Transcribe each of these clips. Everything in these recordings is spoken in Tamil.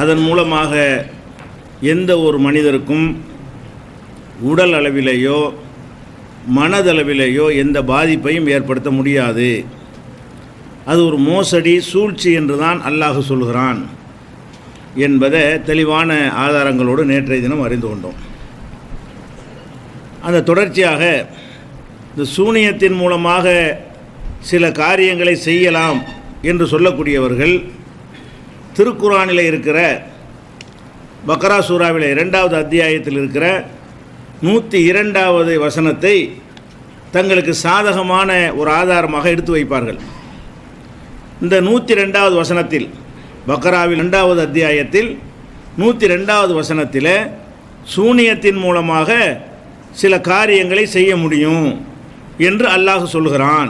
அதன் மூலமாக எந்த ஒரு மனிதருக்கும் உடல் அளவிலேயோ மனதளவிலேயோ எந்த பாதிப்பையும் ஏற்படுத்த முடியாது. அது ஒரு மோசடி, சூழ்ச்சி என்று தான் அல்லாஹ் சொல்கிறான் என்பதை தெளிவான ஆதாரங்களோடு நேற்றைய தினம் அறிந்து கொண்டோம். அந்த தொடர்ச்சியாக இந்த சூனியத்தின் மூலமாக சில காரியங்களை செய்யலாம் என்று சொல்லக்கூடியவர்கள் திருக்குர்ஆனில் இருக்கிற பக்ரா சூராவில் 2வது அத்தியாயத்தில் இருக்கிற 102வது வசனத்தை தங்களுக்கு சாதகமான ஒரு ஆதாரமாக எடுத்து வைப்பார்கள். இந்த 102வது வசனத்தில், பக்ராவில் 2வது அத்தியாயத்தில் 102வது வசனத்தில் சூனியத்தின் மூலமாக சில காரியங்களை செய்ய முடியும் என்று அல்லாஹ் சொல்கிறான்.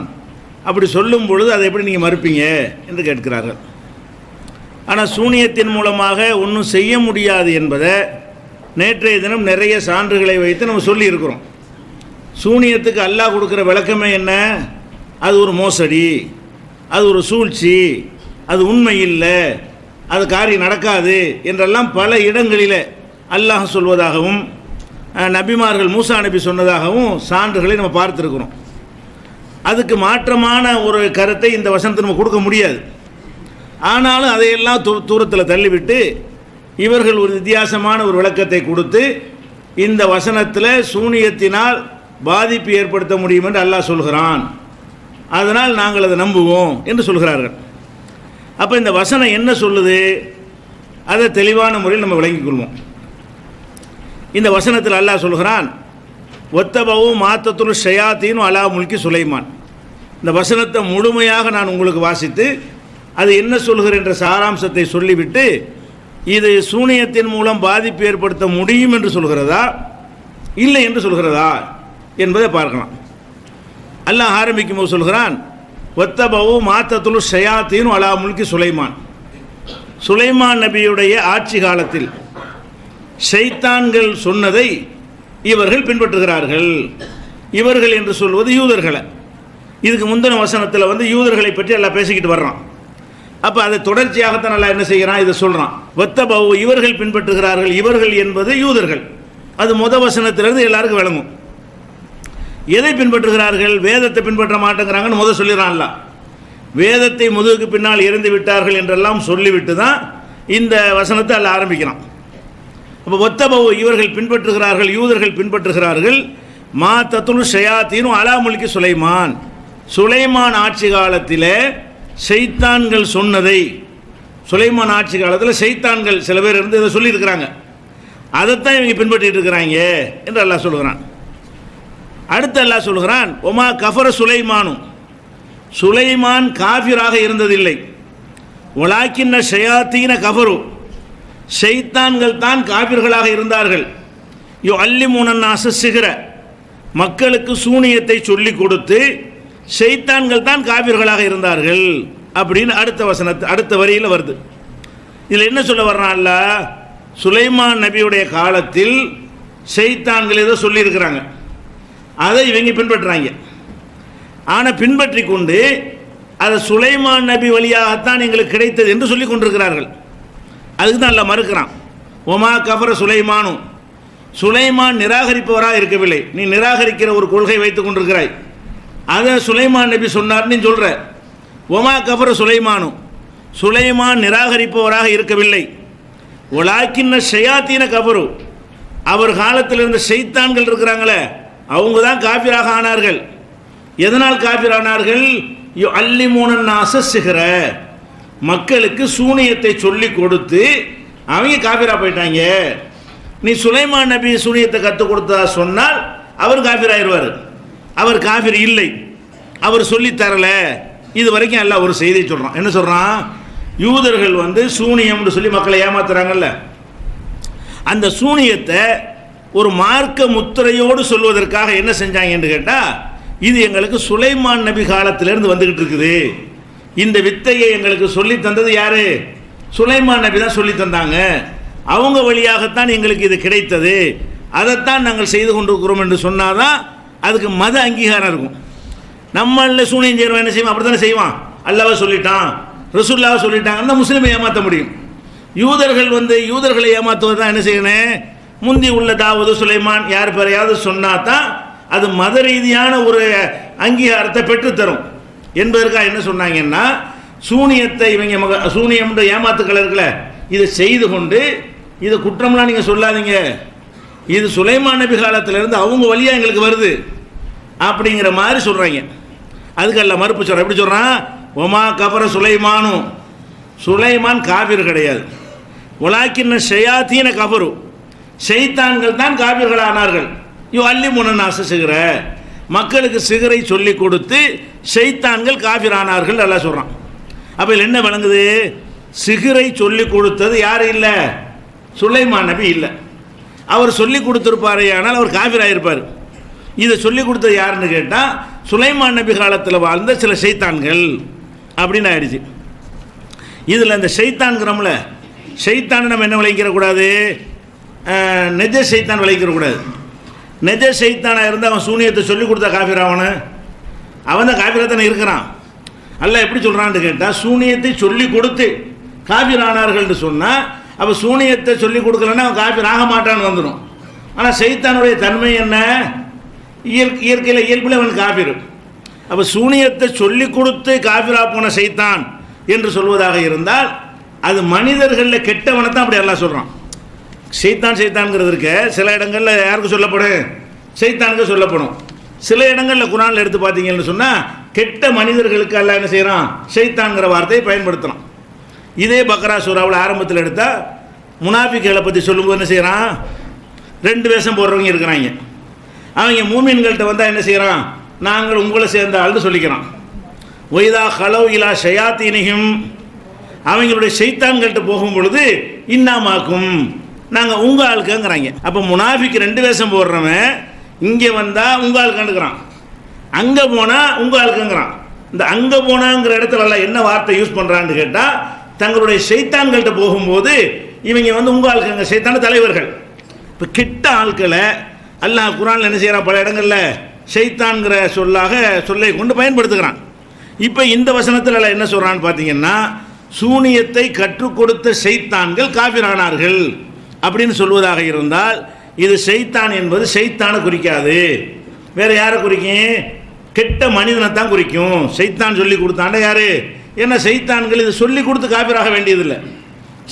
அப்படி சொல்லும் பொழுது அதை எப்படி நீங்கள் மறுப்பீங்க என்று கேட்கிறார்கள். ஆனால் சூனியத்தின் மூலமாக ஒன்றும் செய்ய முடியாது என்பதை நேற்றைய தினம் நிறைய சான்றுகளை வைத்து நம்ம சொல்லியிருக்கிறோம். சூனியத்துக்கு அல்லாஹ் கொடுக்குற விளக்கமே என்ன? அது ஒரு மோசடி, அது ஒரு சூழ்ச்சி, அது உண்மை இல்லை, அது காரியம் நடக்காது என்றெல்லாம் பல இடங்களில் அல்லாஹ் சொல்வதாகவும் நபிமார்கள் மூசா நபி சொன்னதாகவும் சான்றுகளை நம்ம பார்த்துருக்கிறோம். அதுக்கு மாற்றமான ஒரு கருத்தை இந்த வசனத்தை நம்ம கொடுக்க முடியாது. ஆனாலும் அதையெல்லாம் தூரத்தில் தள்ளிவிட்டு இவர்கள் ஒரு வித்தியாசமான ஒரு விளக்கத்தை கொடுத்து இந்த வசனத்தில் சூனியத்தினால் பாதிப்பு ஏற்படுத்த முடியும் என்று அல்லாஹ் சொல்கிறான், அதனால் நாங்கள் அதை நம்புவோம் என்று சொல்கிறார்கள். அப்போ இந்த வசனம் என்ன சொல்லுது அதை தெளிவான முறையில் நம்ம விளங்கிக் கொள்வோம். இந்த வசனத்தில் அல்லாஹ் சொல்கிறான், ஒத்தபவும் மாத்தத்துல் ஷயாத்தீன் அலா முல்கி சுலைமான். இந்த வசனத்தை முழுமையாக நான் உங்களுக்கு வாசித்து அது என்ன சொல்கிற என்ற சாராம்சத்தை சொல்லிவிட்டு இது சூனியத்தின் மூலம் பாதிப்பு ஏற்படுத்த முடியும் என்று சொல்கிறதா இல்லை என்று சொல்கிறதா என்பதை பார்க்கலாம். அல்லாஹ் ஆரம்பிக்கும் போது சொல்கிறான், ஒத்தபவு மாத்தத்துல் ஷயாத்தீன் அலா முல்கி சுலைமான். சுலைமான் நபியுடைய ஆட்சி காலத்தில் ஷைத்தான்கள் சொன்னதை இவர்கள் பின்பற்றுகிறார்கள். இவர்கள் என்று சொல்வது யூதர்களை. இதுக்கு முந்தின வசனத்தில் யூதர்களை பற்றி எல்லாம் பேசிக்கிட்டு வர்றான். அப்போ அதை தொடர்ச்சியாகத்தான் நல்லா என்ன செய்கிறான், இதை சொல்கிறான். ஒத்தபவு இவர்கள் பின்பற்றுகிறார்கள். இவர்கள் என்பது யூதர்கள். அது வசனத்திலிருந்து எல்லாருக்கும் விளங்கும். எதை பின்பற்றுகிறார்கள்? வேதத்தை பின்பற்ற மாட்டேங்கிறாங்கன்னு சொல்லிடுறான்ல. வேதத்தை முதுகுக்கு பின்னால் இறந்து விட்டார்கள் என்றெல்லாம் சொல்லிவிட்டு தான் இந்த வசனத்தை அல்ல ஆரம்பிக்கிறான். அப்போ ஒத்தபவு இவர்கள் பின்பற்றுகிறார்கள், யூதர்கள் பின்பற்றுகிறார்கள். மா தத்துல் ஷயாத்தீனு அலா முல்கி சுலைமான். சுலைமான் ஆட்சி காலத்தில் ஷைத்தான்கள் சொன்னதை, சுலைமான் ஆட்சி காலத்தில் ஷைத்தான்கள் சில பேர் இருந்து இதை சொல்லியிருக்கிறாங்க, அதைத்தான் இவங்க பின்பற்றிட்டு இருக்கிறாங்க என்று அல்லாஹ் சொல்கிறான். அடுத்து அல்லாஹ் சொல்கிறான், ஒமா கஃபர சுலைமானும். சுலைமான் காஃபிராக இருந்ததில்லை. ஒலாக்கின்ன ஷயாத்தீன கஃபரு. ஷைத்தான்கள் தான் காபிர்களாக இருந்தார்கள். யோ அல்லிமுனன்னாச சிகர. மக்களுக்கு சூனியத்தை சொல்லிக் கொடுத்து ஷைத்தான்கள் தான் காபிர்களாக இருந்தார்கள் அப்படின்னு அடுத்த வரியில் வருது. இதில் என்ன சொல்ல வர்றான் அல்லாஹ்? சுலைமான் நபியுடைய காலத்தில் ஷைத்தான்கள் ஏதோ சொல்லியிருக்கிறாங்க, அதை இவங்க பின்பற்றுறாங்க. ஆனால் பின்பற்றி கொண்டு அதை சுலைமான் நபி வழியாகத்தான் எங்களுக்கு கிடைத்தது என்று சொல்லி கொண்டிருக்கிறார்கள். அதுக்கு தான் அல்லாஹ் மறுக்கிறான். ஒமா கஃபர சுலைமானும். சுலைமான் நிராகரிப்பவராக இருக்கவில்லை. நீ நிராகரிக்கிற ஒரு கொள்கை வைத்துக் கொண்டிருக்கிறாய், அதை சுலைமான் நபி சொன்னார் நீ சொல்ற. ஒமா கஃபர சுலைமானும். சுலைமான் நிராகரிப்பவராக இருக்கவில்லை. ஒலாக்கின்ன ஷயாத்தீன கஃபரு. அவர் காலத்தில் இருந்த ஷைத்தான்கள் இருக்கிறாங்களே, அவங்க தான் காபிராக ஆனார்கள். எதனால் காபிரானார்கள்? அல்லிமுனன்னாச சிகர. மக்களுக்கு சூனியத்தை சொல்லி கொடுத்து அவங்க காபிரா போயிட்டாங்க. நீ சுலைமான் நபி சூனியத்தை கற்றுக் கொடுத்தா சொன்னால் அவர் காபிராயிருவார். அவர் காபிர் இல்லை, அவர் சொல்லி தரல. இது வரைக்கும் எல்லாம் ஒரு செய்தியை சொல்கிறான். என்ன சொல்கிறான்? யூதர்கள் சூனியம்னு சொல்லி மக்களை ஏமாத்துறாங்கல்ல, அந்த சூனியத்தை ஒரு மார்க்க முத்திரையோடு சொல்வதற்காக என்ன செஞ்சாங்க என்று கேட்டால், இது எங்களுக்கு சுலைமான் நபி காலத்திலேருந்து வந்துக்கிட்டு இருக்குது, இந்த வித்தையை எங்களுக்கு சொல்லி தந்தது யாரு? சுலைமான் நபி தான் சொல்லி தந்தாங்க, அவங்க வழியாகத்தான் எங்களுக்கு இது கிடைத்தது, அதைத்தான் நாங்கள் செய்து கொண்டிருக்கிறோம் என்று சொன்னாதான் அதுக்கு மத அங்கீகாரம் இருக்கும். நம்மள சூனியம் செய்கிறவன் என்ன செய்வான்? அப்படி தானே செய்வான். அல்லாஹ் சொல்லிட்டான், ரசூலுல்லாஹ் சொல்லிட்டாங்கன்னா முஸ்லீமை ஏமாற்ற முடியும். யூதர்கள் வந்து யூதர்களை ஏமாற்றுவது தான் என்ன செய்யணும், முந்தி உள்ள தாவூது சுலைமான் யார் பேரையாவது சொன்னா தான் அது மத ரீதியான ஒரு அங்கீகாரத்தை பெற்றுத்தரும் என்பதற்காக என்ன சொன்னாங்கன்னா, சூனியத்தை இவங்க சூனியம் ஏமாத்துக்கள் இருக்குல்ல, இதை செய்து கொண்டு இது குற்றம்லாம் நீங்கள் சொல்லாதீங்க, இது சுலைமான் நபி காலத்திலிருந்து அவங்க வழியாக எங்களுக்கு வருது அப்படிங்கிற மாதிரி சொல்கிறாங்க. அதுக்கெல்லாம் மறுப்பு சொல்கிறேன். எப்படி சொல்கிறான், ஒமா கபர சுலைமானும், சுலைமான் காபிர் கிடையாது, உலாக்கின்ன ஷயாத்தீன கபரு, ஷைத்தான்கள் தான் காபிர்கள் ஆனார்கள். அள்ளி முன்னாச சிகர, மக்களுக்கு சிகரை சொல்லி கொடுத்து ஷைத்தான்கள் காபிர் ஆனார்கள் எல்லாம் சொல்கிறான். அப்போ என்ன விளங்குது, சிகரை சொல்லி கொடுத்தது யார் இல்லை, சுலைமான் நபி இல்லை. அவர் சொல்லி கொடுத்துருப்பாரு, ஆனால் அவர் காபிர் ஆகிருப்பார். இதை சொல்லி கொடுத்தது யாருன்னு கேட்டால் சுலைமான் நபி காலத்தில் வாழ்ந்த சில ஷைத்தான்கள் அப்படின்னு ஆயிடுச்சு. இதில் இந்த ஷைத்தான்கிறோம்ல, ஷைத்தான் நம்ம என்ன விளைவிக்கிறக்கூடாது, நெஜ ஷைத்தான் விளைவிக்கிறக்கூடாது. நெஜ ஷைத்தானாக இருந்து அவன் சூனியத்தை சொல்லி கொடுத்தா காபிர் அவன் தான் காபிராக தானே இருக்கிறான். அல்ல எப்படி சொல்கிறான்னு கேட்டால், சூனியத்தை சொல்லி கொடுத்து காபிர் ஆனார்கள்னு சொன்னால் அப்போ சூனியத்தை சொல்லி கொடுக்கலன்னா அவன் காபிர் ஆக மாட்டான்னு வந்துடும். ஆனால் ஷைத்தானுடைய தன்மை என்ன, இயற்கையில் இயல்பில் அவன் காபிர். அப்போ சூனியத்தை சொல்லி கொடுத்து காபிரா போன ஷைத்தான் என்று சொல்வதாக இருந்தால் அது மனிதர்களில் கெட்டவனை தான் அப்படி எல்லாம் சொல்கிறான். ஷைத்தான்கிறது இருக்க சில இடங்களில் யாருக்கு சொல்லப்படும், ஷைத்தானுக்கு சொல்லப்படும். சில இடங்களில் குர்ஆனில் எடுத்து பார்த்தீங்கன்னு சொன்னால் கெட்ட மனிதர்களுக்கு எல்லாம் என்ன செய்கிறான், ஷைத்தான்கிற வார்த்தையை பயன்படுத்துகிறான். இதே பக்ரா சூராவில் ஆரம்பத்தில் எடுத்தால் முனாஃபிக்குகளை பற்றி சொல்லும்போது என்ன செய்கிறான், 2 வேஷம் போடுறவங்க இருக்கிறாங்க. அவங்க மூமின்கள்கிட்ட வந்தால் என்ன செய்கிறான், நாங்கள் உங்களை சேர்ந்த ஆள்னு சொல்லிக்கிறான். ஒய்தா ஹலோ இலா ஷயாத்தீனிஹிம், அவங்களுடைய ஷைத்தான்கள்கிட்ட போகும் பொழுது இன்னாமாக்கும், நாங்கள் உங்கள் ஆளுக்குங்கிறாங்க. அப்போ முனாஃபிக்கு 2 வேஷம் போடுறவன் இங்கே வந்தால் உங்கள் ஆளுக்காண்டுக்கிறான், அங்கே போனால் உங்கள் ஆளுக்குங்கிறான். இந்த அங்கே போனாங்கிற இடத்துல என்ன வார்த்தை யூஸ் பண்ணுறான்னு கேட்டால், தங்களுடைய ஷைத்தான்கள்கிட்ட போகும்போது இவங்க வந்து உங்கள் ஆளுக்குங்க, ஷைத்தான தலைவர்கள். இப்போ கெட்ட ஆட்களை அல்லாஹ் குர்ஆனில் என்ன செய்கிறான், பல இடங்களில் ஷைத்தான்கிற சொல்லை கொண்டு பயன்படுத்துகிறான். இப்போ இந்த வசனத்தில் என்ன சொல்கிறான்னு பார்த்தீங்கன்னா, சூனியத்தை கற்றுக் கொடுத்த ஷைத்தான்கள் காபிரானார்கள் அப்படின்னு சொல்வதாக இருந்தால் இது ஷைத்தான் என்பது ஷைத்தானை குறிக்காது, வேற யாரை குறிக்கும், கெட்ட மனிதனை தான் குறிக்கும். ஷைத்தான் சொல்லி கொடுத்தாண்ட யாரு, ஏன்னா ஷைத்தான்கள் இது சொல்லி கொடுத்து காபிராக வேண்டியதில்லை,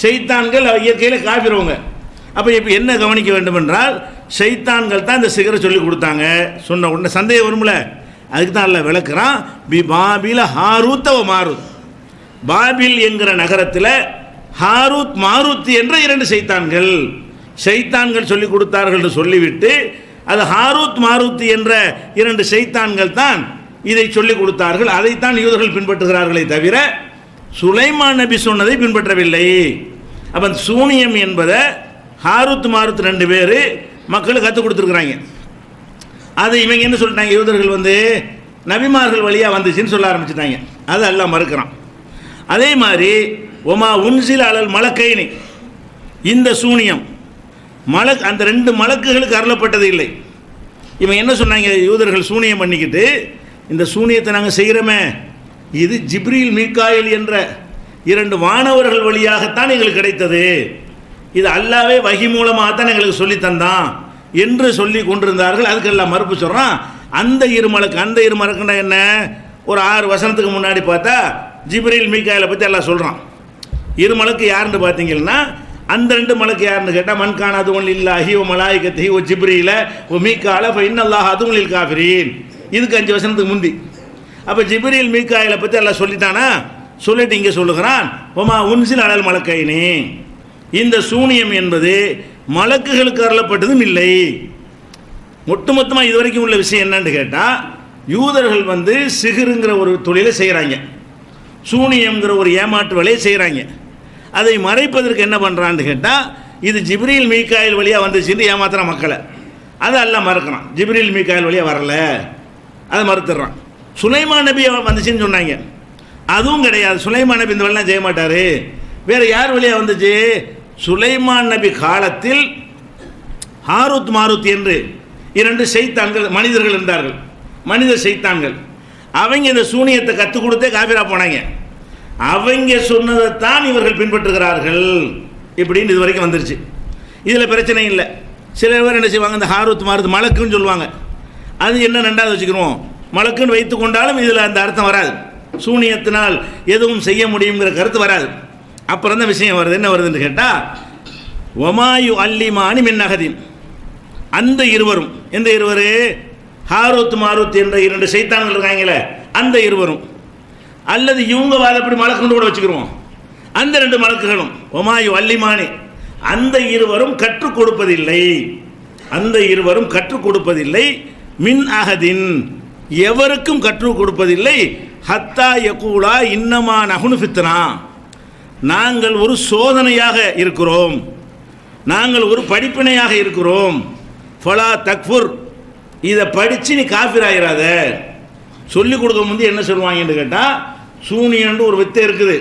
ஷைத்தான்கள் இயற்கையில் காபிரவங்க. அப்போ இப்போ என்ன கவனிக்க வேண்டும் என்றால், ஷைத்தான்கள் தான் இந்த சிகரை சொல்லி கொடுத்தாங்க சொன்ன உடனே சந்தேகம் வரும்ல, அதுக்கு தான் அல்ல விளக்குறான். பி பாபில ஹாரூத் மாருத், பாபில் என்கிற நகரத்தில் ஹாரூத் மாருத் என்ற 2 ஷைத்தான்கள் சொல்லி கொடுத்தார்கள் என்று சொல்லிவிட்டு அது ஹாரூத் மாருத் என்ற 2 ஷைத்தான்கள் தான் இதை சொல்லிக் கொடுத்தார்கள். அதைத்தான் யூதர்கள் பின்பற்றுகிறார்களே தவிர சுலைமான் நபி சொன்னதை பின்பற்றவில்லை. அப்போ சூனியம் என்பதை ஹாரூத் மாருத் 2 பேர் மக்களுக்கு கற்றுக் கொடுத்துருக்குறாங்க. அதை இவங்க என்ன சொல்லிட்டாங்க, யூதர்கள் வந்து நபிமார்கள் வழியாக வந்துச்சுன்னு சொல்ல ஆரம்பிச்சிட்டாங்க. அது எல்லாம் மறுக்கிறான். அதே மாதிரி ஒமா உன்சில் அலல் மலக்கைனி, இந்த சூனியம் அந்த 2 மலக்குகளுக்கு அருளப்பட்டது இல்லை. இவன் என்ன சொன்னாங்க, யூதர்கள் சூனியம் பண்ணிக்கிட்டு இந்த சூனியத்தை நாங்கள் செய்கிறோமே, இது ஜிப்ரீல் மீகாயில் என்ற 2 வானவர்கள் வழியாகத்தான் எங்களுக்கு கிடைத்தது, இது அல்லாவே வஹி மூலமாகத்தான் எங்களுக்கு சொல்லி தந்தான் என்று சொல்லி கொண்டிருந்தார்கள். அதுக்கெல்லாம் மறுப்பு சொல்கிறான். அந்த இரு மலக்குன்னா என்ன, ஒரு 6 வசனத்துக்கு முன்னாடி பார்த்தா ஜிப்ரீல் மீகாயிலை பற்றி எல்லாம் சொல்கிறான். 2 மலக்கு யாருன்னு பார்த்தீங்கன்னா, அந்த 2 மலக்கு யாருன்னு கேட்டால் மன்கான அதுவும் இல்லாஹி ஓ மலாய்கத்தி ஓ ஜிப்ரீல ஓ மீகால இப்போ இன்னல்லாஹ் அதுவும் இல் காஃபிரீன், இதுக்கு 5 வசனத்துக்கு முந்தி. அப்போ ஜிப்ரீல் மீகாயிலை பற்றி எல்லாம் சொல்லிட்டானா, சொல்லிட்டு இங்கே சொல்லுகிறான் ஒமா உன்சில் அலல் மலக்கைனி, இந்த சூனியம் என்பது மலக்குகளுக்கு அருளப்பட்டதும் இல்லை. ஒட்டுமொத்தமாக இதுவரைக்கும் உள்ள விஷயம் என்னன்னு கேட்டால், யூதர்கள் வந்து சிகிருங்கிற ஒரு தொழிலை செய்கிறாங்க, சூனியம்ங்கிற ஒரு ஏமாற்று வேலையை செய்கிறாங்க. அதை மறைப்பதற்கு என்ன பண்ணுறான்னு கேட்டால், இது ஜிப்ரீல் மீகாயில் வழியாக வந்துச்சுன்னு ஏமாத்துற மக்களை, அதை எல்லாம் மறுக்கிறான். ஜிப்ரீல் மீகாயில் வழியாக வரல, அதை மறுத்துடுறான். சுலைமான் நபி வந்துச்சுன்னு சொன்னாங்க, அதுவும் கிடையாது. சுலைமான் நபி இந்த வழியெலாம் செய்ய மாட்டார். வேறு யார் வழியாக வந்துச்சு, சுலைமான் நபி காலத்தில் ஹாரூத் மாருத் என்று 2 ஷைத்தான்கள் மனிதர்கள் இருந்தார்கள், மனித ஷைத்தான்கள். அவங்க இந்த சூனியத்தை கற்றுக் கொடுத்தே காபிரா போனாங்க. அவங்க சொன்னதைத்தான் இவர்கள் பின்பற்றுகிறார்கள். இப்படின்னு இது வரைக்கும் வந்துருச்சு. இதில் பிரச்சனை இல்லை. சில பேர் என்ன செய்வாங்க, இந்த ஹாரூத் மாருத் மலக்குன்னு சொல்லுவாங்க. அது என்ன ரெண்டாவது வச்சுக்கிறோம், மலக்குன்னு வைத்து கொண்டாலும் இதில் அந்த அர்த்தம் வராது. சூனியத்தினால் எதுவும் செய்ய முடியுங்கிற கருத்து வராது. அப்புறம் தான் விஷயம் வருது. என்ன வருதுன்னு கேட்டால், ஒமாயு அல்லிமானி மின் அகதின், அந்த இருவரும், எந்த இருவர், ஹாரூத் மாருத் என்ற 2 சைத்தான்கள் இருக்காங்களே அந்த இருவரும், அல்லது இவங்க வாதப்படி மலக்குன்னு கூட வச்சுக்கிறோம், அந்த 2 மலக்குகளும், ஒமாயு அல்லிமானி, அந்த இருவரும் கற்றுக் கொடுப்பதில்லை, அந்த இருவரும் கற்றுக் கொடுப்பதில்லை, மின் அகதின், எவருக்கும் கற்றுக் கொடுப்பதில்லை, ஹத்தா யகூலா இன்னமா நஹ்னு ஃபித்னா, நாங்கள் ஒரு சோதனையாக இருக்கிறோம், நாங்கள் ஒரு படிப்பினையாக இருக்கிறோம், ஃபலா தக்ஃபுர், இதை படித்து நீ காஃபிர் ஆகிறாத. சொல்லிக் கொடுக்க முந்தைய என்ன சொல்லுவாங்கன்னு கேட்டால், சூனியன்னு ஒரு வித்தை இருக்குது,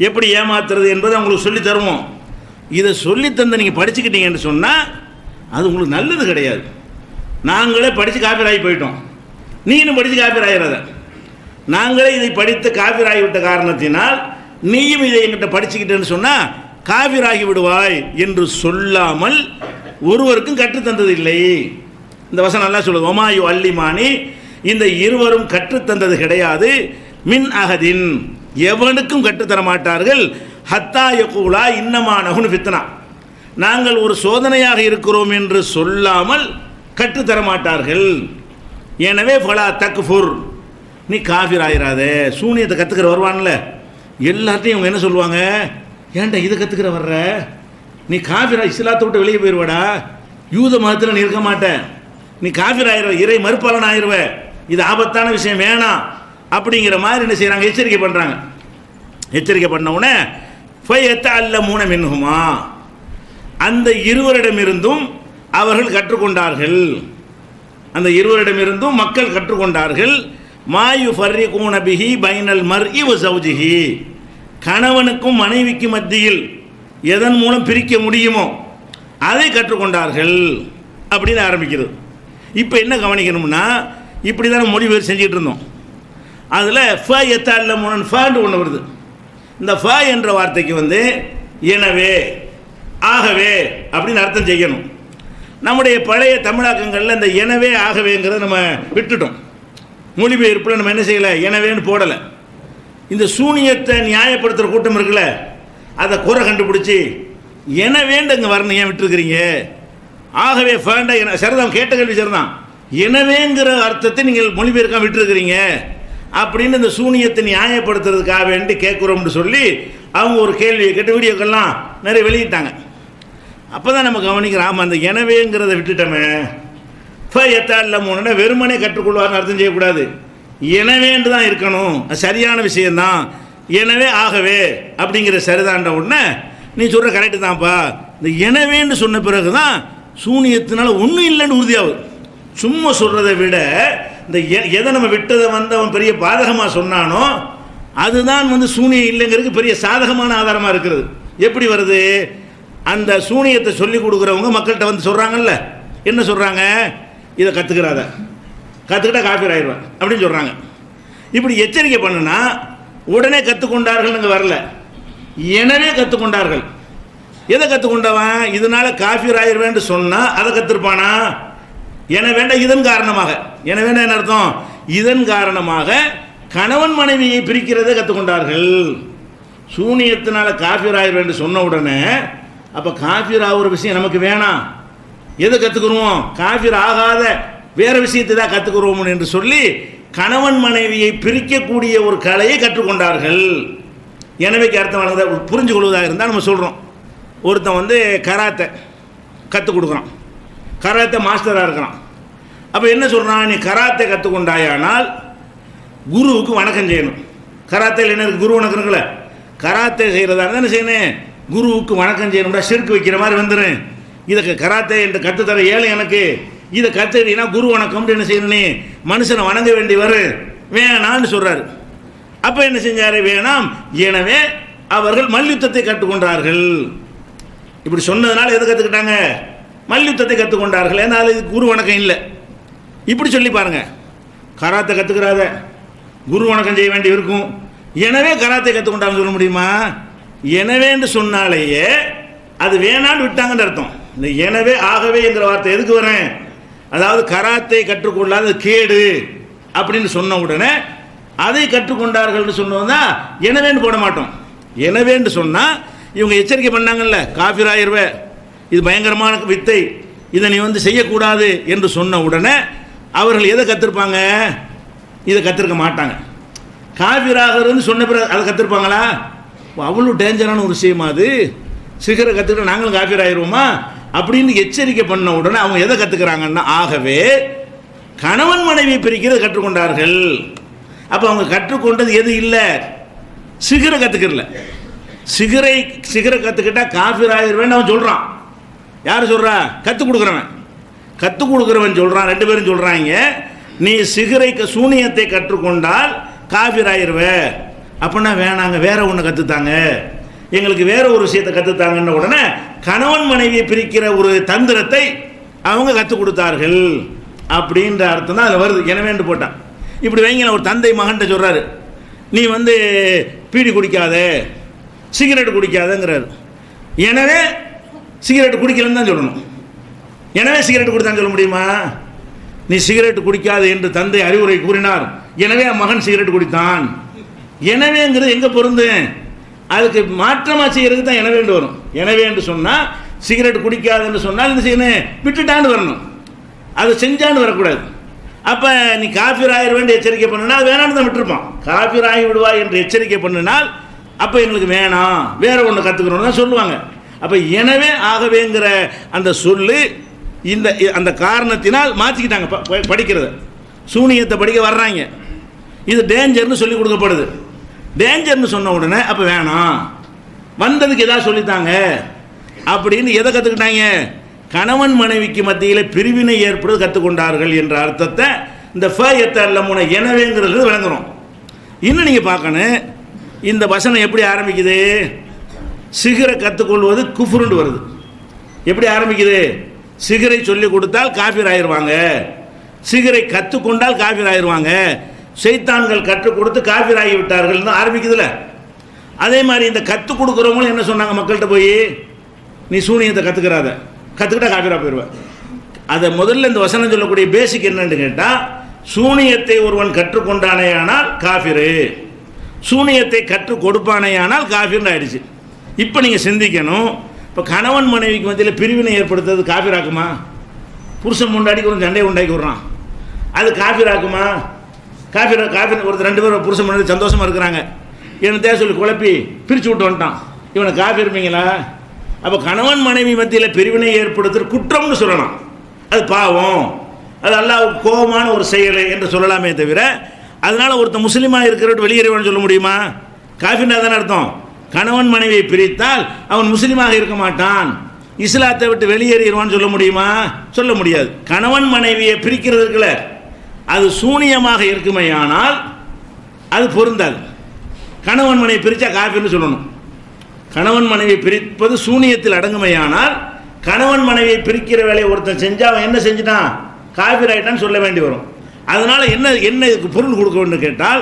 எப்படி ஏமாத்துறது என்பதை உங்களுக்கு சொல்லி தருவோம். இதை சொல்லித்தந்த நீங்கள் படிச்சுக்கிட்டீங்கன்னு சொன்னால் அது உங்களுக்கு நல்லது கிடையாது. நாங்களே படித்து காஃபிர் ஆகி போயிட்டோம், நீனும் படித்து காஃபிர் ஆகிறாத. நாங்களே இதை படித்து காஃபிர் ஆகிவிட்ட காரணத்தினால் நீயும் இதை எங்கிட்ட படிச்சுக்கிட்டேன்னு சொன்னால் காஃபிர் ஆகி விடுவாய் என்று சொல்லாமல் ஒருவருக்கும் கற்றுத்தந்தது இல்லை. இந்த வசனம் நல்லா சொல்லுது, ஒமாயு அல்லிமானி, இந்த இருவரும் கற்றுத்தந்தது கிடையாது, மின் அகதின், எவனுக்கும் கற்றுத்தர மாட்டார்கள், ஹத்தா யகூலா இன்னமா நஹ்னு ஃபித்னா, நாங்கள் ஒரு சோதனையாக இருக்கிறோம் என்று சொல்லாமல் கற்றுத்தர மாட்டார்கள். எனவே ஃபலா தக்ஃபுர், நீ காஃபிர் ஆயிராத. சூனியத்தை கற்றுக்கிற வருவான்ல, எல்லாத்தையும் இவங்க என்ன சொல்லுவாங்க, ஏன்டா இதை கற்றுக்கிற வர்ற, நீ காஃபிரா, இஸ்லாத்தை விட்டு வெளியே போயிடுவடா, யூத மதத்தில் நீ இருக்க மாட்டேன், நீ காஃபிர் ஆயிடுவ, இறை மறுப்பாளன் ஆயிடுவ, இது ஆபத்தான விஷயம், வேணாம் அப்படிங்கிற மாதிரி என்ன செய்கிறாங்க, எச்சரிக்கை பண்ணுறாங்க. எச்சரிக்கை பண்ண உடனே ஃபயத்தஅல்லமூன மின்ஹுமா, அந்த இருவரிடமிருந்தும் அவர்கள் கற்றுக்கொண்டார்கள், அந்த இருவரிடமிருந்தும் மக்கள் கற்றுக்கொண்டார்கள். மாயு ஃபர்ரிகூன பிஹி பைனல் மர்இ வ ஸௌஜிஹி, கணவனுக்கும் மனைவிக்கு மத்தியில் எதன் மூலம் பிரிக்க முடியுமோ அதை கற்றுக்கொண்டார்கள் அப்படின்னு ஆரம்பிக்கிறது. இப்போ என்ன கவனிக்கணும்னா, இப்படி தான் மொழிபெயர்ப்பு செஞ்சுக்கிட்டு இருந்தோம். அதில் ஃபயத்தஅல்லமூன ஃபன்னு ஒன்று வருது. இந்த ஃப என்ற வார்த்தைக்கு வந்து எனவே, ஆகவே அப்படின்னு அர்த்தம் செய்யணும். நம்முடைய பழைய தமிழாக்கங்களில் இந்த எனவே ஆகவேங்கிறத நம்ம விட்டுட்டோம். மொழிபெயர்ப்பில் நம்ம என்ன செய்யலை, எனவேன்னு போடலை. இந்த சூனியத்தை நியாயப்படுத்துகிற கூட்டம் இருக்குல்ல, அதை குறை கண்டுபிடிச்சி எனவேண்டு இங்கே வரணும், ஏன் விட்டுருக்கிறீங்க, ஆகவே ஃபேண்டா சரிதான், கேட்ட கேள்வி சரிதான், எனவேங்கிற அர்த்தத்தை நீங்கள் மொழிபெயர்க்காம விட்டுருக்கிறீங்க அப்படின்னு இந்த சூனியத்தை நியாயப்படுத்துறதுக்காக வேண்டி கேட்குறோம்னு சொல்லி அவங்க ஒரு கேள்வியை கேட்டு வீடியோக்கெல்லாம் நிறைய வெளியிட்டாங்க. அப்போ தான் நம்ம கவனிக்கிறோம், ஆமாம் அந்த எனவேங்கிறத விட்டுட்டோமே, ஃபயத்தஅல்லமூன வெறுமனே கற்றுக்கொள்வார்னு அர்த்தம் செய்யக்கூடாது, எனவேண்டு தான் இருக்கணும், அது சரியான விஷயந்தான், எனவே ஆகவே அப்படிங்கிற சரிதான்ற உடனே நீ சொல்கிற கரெக்டு தான்ப்பா, இந்த எனவேன்னு சொன்ன பிறகு தான் சூனியத்தினால ஒன்றும் இல்லைன்னு உறுதியாகுது. சும்மா சொல்கிறத விட இந்த எதை நம்ம விட்டதை வந்து அவன் பெரிய பாதகமாக சொன்னானோ அதுதான் வந்து சூனியம் இல்லைங்கிறதுக்கு பெரிய சாதகமான ஆதாரமாக இருக்கிறது. எப்படி வருது, அந்த சூனியத்தை சொல்லி கொடுக்குறவங்க மக்கள்கிட்ட வந்து சொல்கிறாங்கல்ல, என்ன சொல்கிறாங்க, இதை கற்றுக்கிறாத, கற்றுக்கிட்டா காஃபிர் ஆயிடுவேன் அப்படின்னு சொல்கிறாங்க. இப்படி எச்சரிக்கை பண்ணுனா உடனே கற்றுக்கொண்டார்கள்னு வரல, எனவே கற்றுக்கொண்டார்கள். எதை கற்றுக்கொண்டவன், இதனால் காஃபிர் ஆயிடுவேன்னு சொன்னால் அதை கற்றுருப்பானா, என வேண்டாம் இதன் காரணமாக, என வேண்டாம் என்ன அர்த்தம், இதன் காரணமாக கணவன் மனைவியை பிரிக்கிறதை கற்றுக்கொண்டார்கள். சூனியத்தினால காஃபிர் ஆயிடுவேன்னு சொன்ன உடனே அப்போ காஃபிர் ஆகிற விஷயம் நமக்கு வேணாம், எதை கற்றுக்குருவோம், காஃபிர் ஆகாத வேறு விஷயத்தை தான் கற்றுக்குருவோம் என்று சொல்லி கணவன் மனைவியை பிரிக்கக்கூடிய ஒரு கலையை கற்றுக்கொண்டார்கள். எனவேக்கு அர்த்தம் வழங்குத புரிஞ்சு கொள்வதாக இருந்தால் நம்ம சொல்கிறோம், ஒருத்தன் வந்து கராத்தை கற்றுக் கொடுக்குறான், கராத்தே மாஸ்டராக இருக்கிறான். அப்போ என்ன சொல்கிறான், நீ கராத்தே கற்றுக்கொண்டாயானால் குருவுக்கு வணக்கம் செய்யணும். கராத்தையில் என்ன இருக்குது, குரு வணக்கம் இருக்குல்ல, கராத்தே செய்கிறதா இருந்தால் என்ன செய்யணும், குருவுக்கு வணக்கம் செய்யணும்டா, ஷிர்க் வைக்கிற மாதிரி வந்துடும். இதை கராத்தே என்று கற்றுத்தர ஏழை எனக்கு, இதை கற்றுக்கிட்டீங்கன்னா குரு வணக்கம்னு என்ன செய்யணும், மனுஷனை வணங்க வேண்டி வரும், வேணான்னு சொல்கிறாரு. அப்போ என்ன செஞ்சார், வேணாம், எனவே அவர்கள் மல்யுத்தத்தை கற்றுக்கொண்டார்கள். இப்படி சொன்னதுனால எதை கற்றுக்கிட்டாங்க, மல்யுத்தத்தை கற்றுக்கொண்டார்கள். ஏன்னா அது குரு வணக்கம் இல்லை. இப்படி சொல்லி பாருங்கள், கராத்தை கற்றுக்கிறாத குரு வணக்கம் செய்ய வேண்டி இருக்கும், எனவே கராத்தை கற்றுக்கொண்டான்னு சொல்ல முடியுமா? எனவேன்னு சொன்னாலேயே அது வேணான்னு விட்டாங்கன்னு அர்த்தம். இந்த எனவே ஆகவே என்கிற வார்த்தை எதுக்கு வரேன், அதாவது கராத்தை கற்றுக்கொள்ளாத கேடு அப்படின்னு சொன்ன உடனே அதை கற்றுக்கொண்டார்கள் சொன்னோம்னா எனவேன்னு போட மாட்டோம். எனவேன்னு சொன்னால் இவங்க எச்சரிக்கை பண்ணாங்கல்ல, காஃபிராயிருவ, இது பயங்கரமான வித்தை, இதை நீ வந்து செய்யக்கூடாது என்று சொன்ன உடனே அவர்கள் எதை கற்றுருப்பாங்க, இதை கற்றுருக்க மாட்டாங்க. காஃபிராகிறதுன்னு சொன்ன பிறகு அதை கற்றுருப்பாங்களா? அவ்வளோ டேஞ்சரான ஒரு விஷயமா அது, சிகரை கற்றுக்கிட்ட நாங்களும் காஃபிராயிருவோமா அப்படின்னு எச்சரிக்கை பண்ண உடனே அவங்க எதை கற்றுக்கிறாங்கன்னா, ஆகவே கணவன் மனைவி பிரிக்கிறது கற்றுக்கொண்டார்கள். அப்போ அவங்க கற்றுக்கொண்டது எது இல்லை, சிகரை கற்றுக்கிறல. சிகரை கற்றுக்கிட்டா காஃபிராயிருவேன்னு அவன் சொல்கிறான். யார் சொல்கிறா? கற்றுக் கொடுக்குறவன் சொல்கிறான். ரெண்டு பேரும் சொல்கிறாங்க, நீ சிகரை சூனியத்தை கற்றுக்கொண்டால் காஃபிராயிருவ. அப்படின்னா வேணாங்க, வேற ஒன்று கற்றுத்தாங்க, எங்களுக்கு வேற ஒரு விஷயத்தை கற்றுத்தாங்கன்ன உடனே கணவன் மனைவியை பிரிக்கிற ஒரு தந்திரத்தை அவங்க கற்றுக் கொடுத்தார்கள் அப்படின்ற அர்த்தம் தான் அதில் வருது. எனவேண்டு போட்டான். இப்படி வைங்க, ஒரு தந்தை மகன்கிட்ட சொல்கிறாரு, நீ வந்து பீடி குடிக்காத, சிகரெட் குடிக்காதங்கிறாரு. எனவே சிகரெட் குடிக்கலன்னு தான் சொல்லணும். எனவே சிகரெட் குடித்தான்னு சொல்ல முடியுமா? நீ சிகரெட் குடிக்காது என்று தந்தை அறிவுரை கூறினார், எனவே மகன் சிகரெட் குடித்தான். எனவேங்கிறது எங்கே பொருந்து? அதுக்கு மாற்றமாக செய்கிறதுக்கு தான் எனவே வரும். எனவே என்று சொன்னால் சிகரெட் குடிக்காதுன்னு சொன்னால் என்ன செய்யணும், விட்டுட்டான்னு வரணும், அதை செஞ்சான்னு வரக்கூடாது. அப்போ நீ காஃபிர் ஆயிடுவேன் எச்சரிக்கை பண்ணினா அது வேணான்னு தான் விட்டுருப்பான். காஃபிர் ஆகி விடுவாய் என்று எச்சரிக்கை பண்ணினால் அப்போ எங்களுக்கு வேணாம், வேற ஒன்று கற்றுக்கணும்னு தான் சொல்லுவாங்க. அப்போ எனவே ஆகவேங்கிற அந்த சொல்லு இந்த அந்த காரணத்தினால் மாற்றிக்கிட்டாங்க படிக்கிறத. சூனியத்தை படிக்க வர்றாங்க, இது டேஞ்சர்னு சொல்லி கொடுக்கப்படுது. டேஞ்சர்னு சொன்ன உடனே அப்போ வேணாம், வந்ததுக்கு எதாவது சொல்லித்தாங்க அப்படின்னு எதை கற்றுக்கிட்டாங்க? கணவன் மனைவிக்கு மத்தியில் பிரிவினை ஏற்படுவது கற்றுக்கொண்டார்கள் என்ற அர்த்தத்தை இந்த ஃபயத்தல்லமுன எனவேங்கிறது விளங்குறோம். இன்னும் நீங்கள் பார்க்கணும், இந்த வசனம் எப்படி ஆரம்பிக்குது? சிகரை கற்றுக்கொள்வது குஃப்ருண்டு வருது. எப்படி ஆரம்பிக்குது? சிகரை சொல்லிக் கொடுத்தால் காஃபிர் ஆயிடுவாங்க, சிகரை கற்றுக்கொண்டால் காஃபிர் ஆயிடுவாங்க, ஷைத்தான்கள் கற்றுக் கொடுத்து காஃபிர் ஆகி விட்டார்கள் தான் ஆரம்பிக்குதுல. அதே மாதிரி இந்த கற்றுக் கொடுக்குறவங்களும் என்ன சொன்னாங்க மக்கள்கிட்ட போய், நீ சூனியத்தை கற்றுக்கிறாத, கற்றுக்கிட்டா காஃபிராக போயிடுவேன். அதை முதல்ல இந்த வசனம் சொல்லக்கூடிய பேசிக் என்னன்னு கேட்டால், சூனியத்தை ஒருவன் கற்றுக்கொண்டானே ஆனால் காஃபிரு, சூனியத்தை கற்றுக் கொடுப்பானேயானால் காஃபிர்னு ஆயிடுச்சு. இப்போ நீங்கள் சிந்திக்கணும், இப்போ கணவன் மனைவிக்கு மத்தியில் பிரிவினை ஏற்படுத்துறது காஃபிராக்குமா? புருஷன் முண்டாடிக்கு ஒரு சண்டையை உண்டாக்கி விட்றான், அது காஃபிராக்குமா? காஃபிர் ஒருத்தர் ரெண்டு பேரும் புருஷன் முன்னாடி சந்தோஷமாக இருக்கிறாங்க, என்ன தேவை சொல்லி குழப்பி பிரித்து விட்டு வந்துட்டான், இவனை காஃபிருப்பீங்களா? அப்போ கணவன் மனைவி மத்தியில் பிரிவினை ஏற்படுத்துகிற குற்றம்னு சொல்லலாம், அது பாவம், அது அல்லாஹ்வுக்கு கோபமான ஒரு செயல் என்று சொல்லலாமே தவிர, அதனால் ஒருத்தன் முஸ்லீமாக இருக்கிறவட்டு வெளியேறுவான்னு சொல்ல முடியுமா? காஃபிர்னா தானே அர்த்தம். கணவன் மனைவியை பிரித்தால் அவன் முஸ்லீமாக இருக்க மாட்டான், இஸ்லாத்தை விட்டு வெளியேறிடுவான்னு சொல்ல முடியுமா? சொல்ல முடியாது. கணவன் மனைவியை பிரிக்கிறது இருக்குல்ல, அது சூனியமாக இருக்குமையானால் அது பொருந்தாது. கணவன் மனைவி பிரித்தா காஃபிர்னு சொல்லணும். கணவன் மனைவி பிரிப்பது சூனியத்தில் அடங்குமையானால் கணவன் மனைவியை பிரிக்கிற வேலையை ஒருத்தன் செஞ்சால் அவன் என்ன செஞ்சுட்டான், காஃபிர் ஆகிட்டான்னு சொல்ல வேண்டி வரும். அதனால் என்ன பொருள் கொடுக்க வேண்டும் கேட்டால்,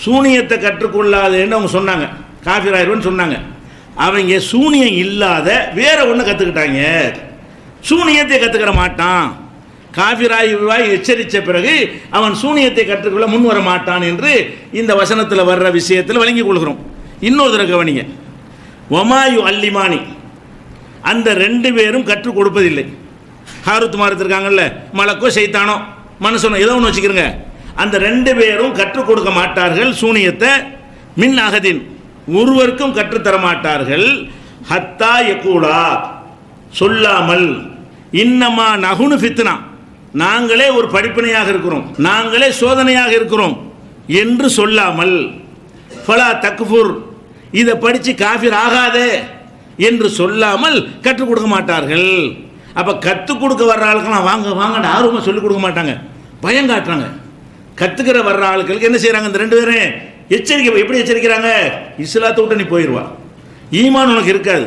சூனியத்தை கற்றுக்கொள்ளாதுன்னு அவங்க சொன்னாங்க, காஃபிர் ஆயிடுவேன்னு சொன்னாங்க. அவங்க சூனியம் இல்லாத வேற ஒன்று கற்றுக்கிட்டாங்க, சூனியத்தை கற்றுக்கிற மாட்டான், காஃபிராய் எச்சரித்த பிறகு அவன் சூனியத்தை கற்றுக்கொள்ள முன் வர மாட்டான் என்று இந்த வசனத்தில் வர்ற விஷயத்தில் வழங்கிக் கொள்கிறோம். இன்னொரு தடவை கவனிங்க, ஒமாயு அல்லிமானி, அந்த ரெண்டு பேரும் கற்றுக் கொடுப்பதில்லை. ஹாருத் மாருத் இருக்காங்கல்ல, மலக்கோ சைத்தானோ மனுஷனோ ஏதோ ஒன்று வச்சுக்கிறங்க, அந்த ரெண்டு பேரும் கற்றுக் கொடுக்க மாட்டார்கள் சூனியத்தை. மின் அகதின், ஒருவருக்கும் கற்றுத்தர மாட்டார்கள். ஹத்தா யகூலா, சொல்லாமல், இன்னமா நகுனு ஃபித்னா, நாங்களே ஒரு படிப்பினையாக இருக்கிறோம், நாங்களே சோதனையாக இருக்கிறோம் என்று சொல்லாமல், ஃபலா தக்ஃபுர், இதை படித்து காஃபிர் ஆகாதே என்று சொல்லாமல் கற்றுக் கொடுக்க மாட்டார்கள். அப்போ கற்றுக் கொடுக்க வர்ற ஆளுக்கெல்லாம் வாங்க வாங்க ஆர்வமாக சொல்லிக் கொடுக்க மாட்டாங்க, பயம் காட்டுறாங்க. கற்றுக்கிற வர்ற ஆளுக்களுக்கு என்ன செய்கிறாங்க, இந்த ரெண்டு பேரும் எச்சரிக்கை. எப்படி எச்சரிக்கிறாங்க? இஸ்லாத்தை விட்டு நீ போயிடுவா, ஈமான் உனக்கு இருக்காது,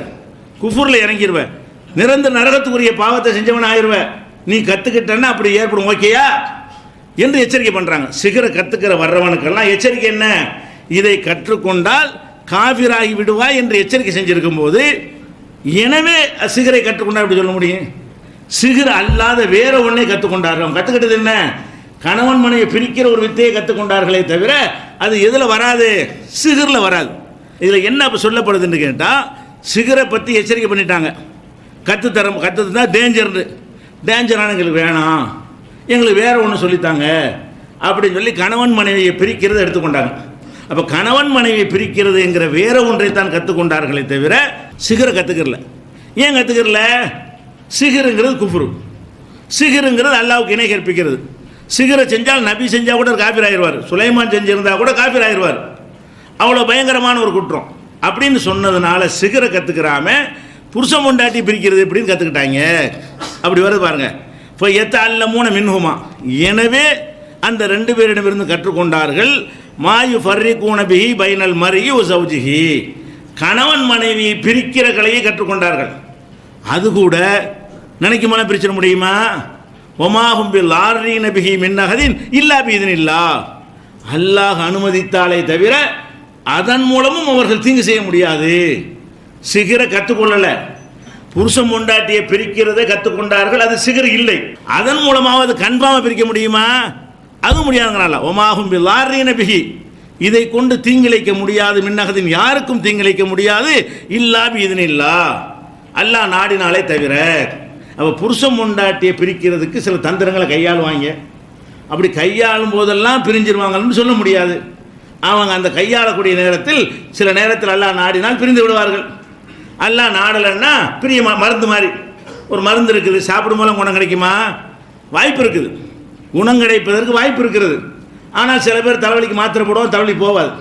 குஃபூரில் இறங்கிடுவேன், நிரந்தர நரகத்துக்குரிய பாவத்தை செஞ்சவன் ஆயிடுவேன், நீ கற்றுக்கிட்டன்னா அப்படி ஏற்படும், ஓகேயா என்று எச்சரிக்கை பண்ணுறாங்க. சிகரை கற்றுக்கிற வர்றவனுக்கெல்லாம் எச்சரிக்கை என்ன, இதை கற்றுக்கொண்டால் காஃபிராகி விடுவாய் என்று எச்சரிக்கை செஞ்சிருக்கும் போது எனவே சிகரை கற்றுக்கொண்டார் அப்படி சொல்ல முடியும்? சிகர் அல்லாத வேற ஒன்றை கற்றுக்கொண்டார்கள். அவங்க கற்றுக்கிட்டது என்ன? கணவன் மனைவி பிரிக்கிற ஒரு வித்தையை கற்றுக்கொண்டார்களே தவிர அது எதில் வராது? சிகரில் வராது. இதில் என்ன இப்போ சொல்லப்படுதுன்னு கேட்டால், சிகரை பற்றி எச்சரிக்கை பண்ணிட்டாங்க. கற்றுத்தா டேஞ்சரான எங்களுக்கு வேணாம், எங்களுக்கு வேற ஒன்று சொல்லித்தாங்க அப்படின்னு சொல்லி கணவன் மனைவியை பிரிக்கிறது எடுத்துக்கொண்டாங்க. அப்போ கணவன் மனைவியை பிரிக்கிறதுங்கிற வேற ஒன்றை தான் கற்றுக்கொண்டார்களே தவிர சிகரை கற்றுக்கிறல. ஏன் கற்றுக்கிறல? சிகருங்கிறது குஃப்ரு, சிகருங்கிறது அல்லாஹ்வுக்கு இணை கற்பிக்கிறது. சிகரை செஞ்சால் நபி செஞ்சால் கூட காஃபிர் ஆயிடுவார், சுலைமான் செஞ்சிருந்தால் கூட காஃபிர் ஆயிடுவார். அவ்வளோ பயங்கரமான ஒரு குற்றம். அப்படின்னு சொன்னதுனால சிகரை கற்றுக்கிறாம புருஷன் பொண்டாட்டி பிரிக்கிறது எப்படின்னு கற்றுக்கிட்டாங்க. அப்படி வருது பாருங்க. இப்போ அல்லமூன மின்ஹுமா, எனவே அந்த ரெண்டு பேரிடமிருந்து கற்றுக்கொண்டார்கள். மாயு ஃபர்ரிகூன பிஹி பைனல் மர்இ வ ஸௌஜிஹி, கணவன் மனைவியை பிரிக்கிற கலையை கற்றுக்கொண்டார்கள். அது கூட நினைக்குமான பிரிச்சிட முடியுமா? ஒமாஹும் பில் ஆர்ரீன பிஹி மின் அஹதின் இல்லா பிஇذனில்லாஹ், அல்லாஹ் அனுமதித்தாலே தவிர அதன் மூலமும் அவர்கள் தீங்கு செய்ய முடியாது. சிகரை கற்றுக்கொள்ளல, புருஷன் பொண்டாட்டியை பிரிக்கிறதை கற்றுக்கொண்டார்கள். அது சிகர் இல்லை. அதன் மூலமாவது கன்ஃபார்மாக பிரிக்க முடியுமா? அது முடியாதுங்கிறால. ஒமாஹும் பில் ஆர்ரீன பிஹி, இதை கொண்டு தீங்கிழைக்க முடியாது. மின்னகதின், யாருக்கும் தீங்கிழைக்க முடியாது. இல்லா பிஇذனில்லாஹ், அல்லாஹ் நாடினாலே தவிர. அப்போ புருஷன் பொண்டாட்டியை பிரிக்கிறதுக்கு சில தந்திரங்களை கையாளுவாங்க. அப்படி கையாளும் போதெல்லாம் பிரிஞ்சிருவாங்கன்னு சொல்ல முடியாது. அவங்க அந்த கையாளக்கூடிய நேரத்தில் சில நேரத்தில் அல்லாஹ் நாடினால் பிரிந்து விடுவார்கள். அல்லாஹ் நாடலைன்னா பிரிய மருந்து மாதிரி ஒரு மருந்து இருக்குது, சாப்பிடும் மூலம் குணம் கிடைக்குமா? வாய்ப்பு இருக்குது, குணம் கிடைப்பதற்கு வாய்ப்பு இருக்கிறது. ஆனால் சில பேர் தலைவலிக்கு மாத்திரை போடுவோம், தலைவலி போவாது.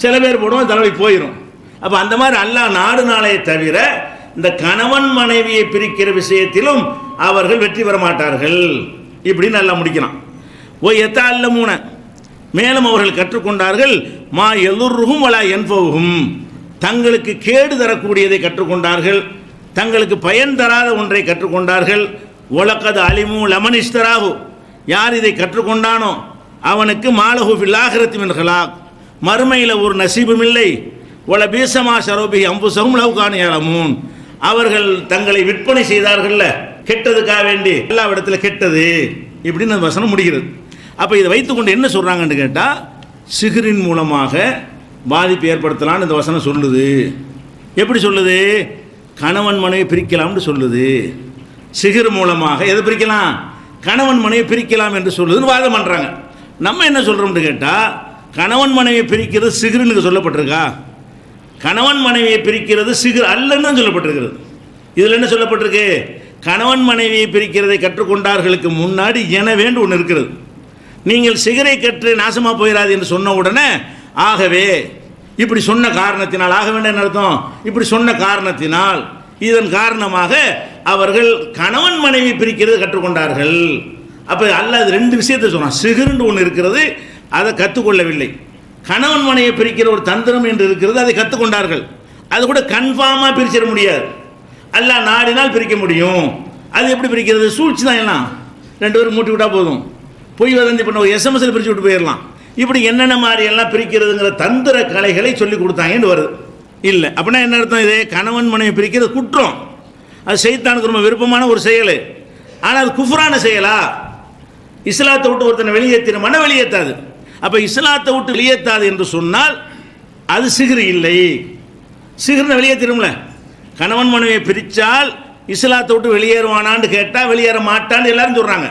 சில பேர் போடுவோம், தலைவலி போயிடும். அப்போ அந்த மாதிரி அல்லாஹ் நாடுனாலே தவிர இந்த கணவன் மனைவியை பிரிக்கிற விஷயத்திலும் அவர்கள் வெற்றி பெற மாட்டார்கள். இப்படின்னு நல்லா முடிக்கலாம். அல்லமூன, மேலும் அவர்கள் கற்றுக்கொண்டார்கள். மா எலுர்ருஹும் வலா யன்ஃபவுஹும், தங்களுக்கு கேடு தரக்கூடியதை கற்றுக்கொண்டார்கள், தங்களுக்கு பயன் தராத ஒன்றை கற்றுக்கொண்டார்கள். ஒலக்கது அலிமு லமன் இஸ்தராஹு, யார் இதை கற்றுக்கொண்டானோ அவனுக்கு மாலஹு ஃபில் ஆகிரத்தி மின் ஹலாக், மறுமையில் ஒரு நசீபும் இல்லை. ஒல பீசமா ஷரோபிஹி அம்புசஹும் லவ் கானு யஅலமூன், அவர்கள் தங்களை விற்பனை செய்தார்கள்ல கெட்டதுக்காக வேண்டி, எல்லாவிடத்தில் கெட்டது. இப்படின்னு அந்த வசனம் முடிகிறது. அப்போ இதை வைத்துக்கொண்டு என்ன சொல்கிறாங்கன்னு கேட்டால், சிகரின் மூலமாக பாதிப்பு ஏற்படுத்தலான்னு இந்த வசனம் சொல்லுது. எப்படி சொல்லுது? கணவன் மனைவி பிரிக்கலாம்னு சொல்லுது. சிகர் மூலமாக எதை பிரிக்கலாம்? கணவன் மனைவி பிரிக்கலாம் என்று சொல்லுதுன்னு வாதம் பண்ணுறாங்க. நம்ம என்ன சொல்கிறோம்னு கேட்டால், கணவன் மனைவியை பிரிக்கிறது சிகருன்னு சொல்லப்பட்டிருக்கா? கணவன் மனைவியை பிரிக்கிறது சிகர் அல்லன்னு சொல்லப்பட்டிருக்கிறது. இதில் என்ன சொல்லப்பட்டிருக்கு? கணவன் மனைவியை பிரிக்கிறதை கற்றுக்கொண்டார்களுக்கு முன்னாடி எனவே ஒன்று இருக்கிறது. நீங்கள் சிகரை கற்று நாசமாக போயிடாது என்று சொன்ன உடனே, ஆகவே இப்படி சொன்ன காரணத்தினால், ஆக வேண்டிய அர்த்தம் இப்படி சொன்ன காரணத்தினால், இதன் காரணமாக அவர்கள் கணவன் மனைவி பிரிக்கிறது கற்றுக்கொண்டார்கள். அப்போ அல்லாஹ் ரெண்டு விஷயத்தை சொன்னான். சிகருன்னு ஒன்று இருக்கிறது, அதை கற்றுக்கொள்ளவில்லை. கணவன் மனைவியை பிரிக்கிற ஒரு தந்திரம் என்று இருக்கிறது, அதை கற்றுக்கொண்டார்கள். அது கூட கன்ஃபார்மாக பிரிச்சிட முடியாது. அல்லாஹ் நாடினால் பிரிக்க முடியும். அது எப்படி பிரிக்கிறது? சூழ்ச்சி தான். எல்லாம் ரெண்டு பேரும் மூட்டி விட்டால் போதும், பொய் வதந்தி பண்ண ஒரு எஸ்எம்எஸ்ல பிரித்து விட்டு போயிடலாம். இப்படி என்னென்ன மாதிரி எல்லாம் பிரிக்கிறதுங்கிற தந்திர கலைகளை சொல்லி கொடுத்தாங்கன்னு வருது. இல்லை அப்படின்னா என்ன அர்த்தம்? இது கணவன் மனைவி பிரிக்கிறது குற்றம், அது சைத்தானுக்கு ரொம்ப விருப்பமான ஒரு செயல். ஆனால் அது குஃப்ரான செயலா? இஸ்லாத்தை விட்டு ஒருத்தனை வெளியேற்றின வெளியேற்றாது. அப்போ இஸ்லாத்தை விட்டு வெளியேற்றாது என்று சொன்னால் அது சிகர் இல்லை. சிகர்னு வெளியேற்றிடும்ல. கணவன் மனைவியை பிரித்தால் இஸ்லாத்தை விட்டு வெளியேறுவானான்னு கேட்டால் வெளியேற மாட்டான்னு எல்லாரும் சொல்கிறாங்க.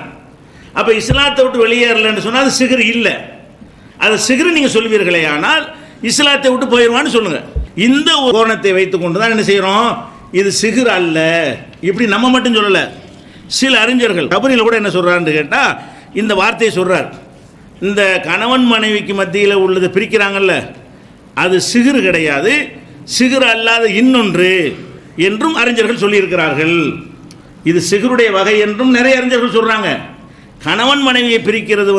அப்போ இஸ்லாத்தை விட்டு வெளியேறலன்னு சொன்னால் அது சிகர் இல்லை. அது சிகர் நீங்கள் சொல்வீர்களே, ஆனால் இஸ்லாத்தை விட்டு போயிடுவான்னு சொல்லுங்கள். இந்த கோணத்தை வைத்துக்கொண்டு தான் என்ன செய்கிறோம்? இது சிகர் அல்ல. இப்படி நம்ம மட்டும் சொல்லலை, சில அறிஞர்கள் தபரியில் கூட என்ன சொல்கிறான்னு கேட்டால் இந்த வார்த்தையை சொல்கிறார். இந்த கணவன் மனைவிக்கு மத்தியில் உள்ளது பிரிக்கிறாங்கல்ல, அது சிகர் கிடையாது, சிகர் அல்லாத இன்னொன்று என்றும் அறிஞர்கள் சொல்லியிருக்கிறார்கள். இது சிகருடைய வகை என்றும் நிறைய அறிஞர்கள் சொல்கிறாங்க. கணவன் மனைவியை பிரிக்கிறது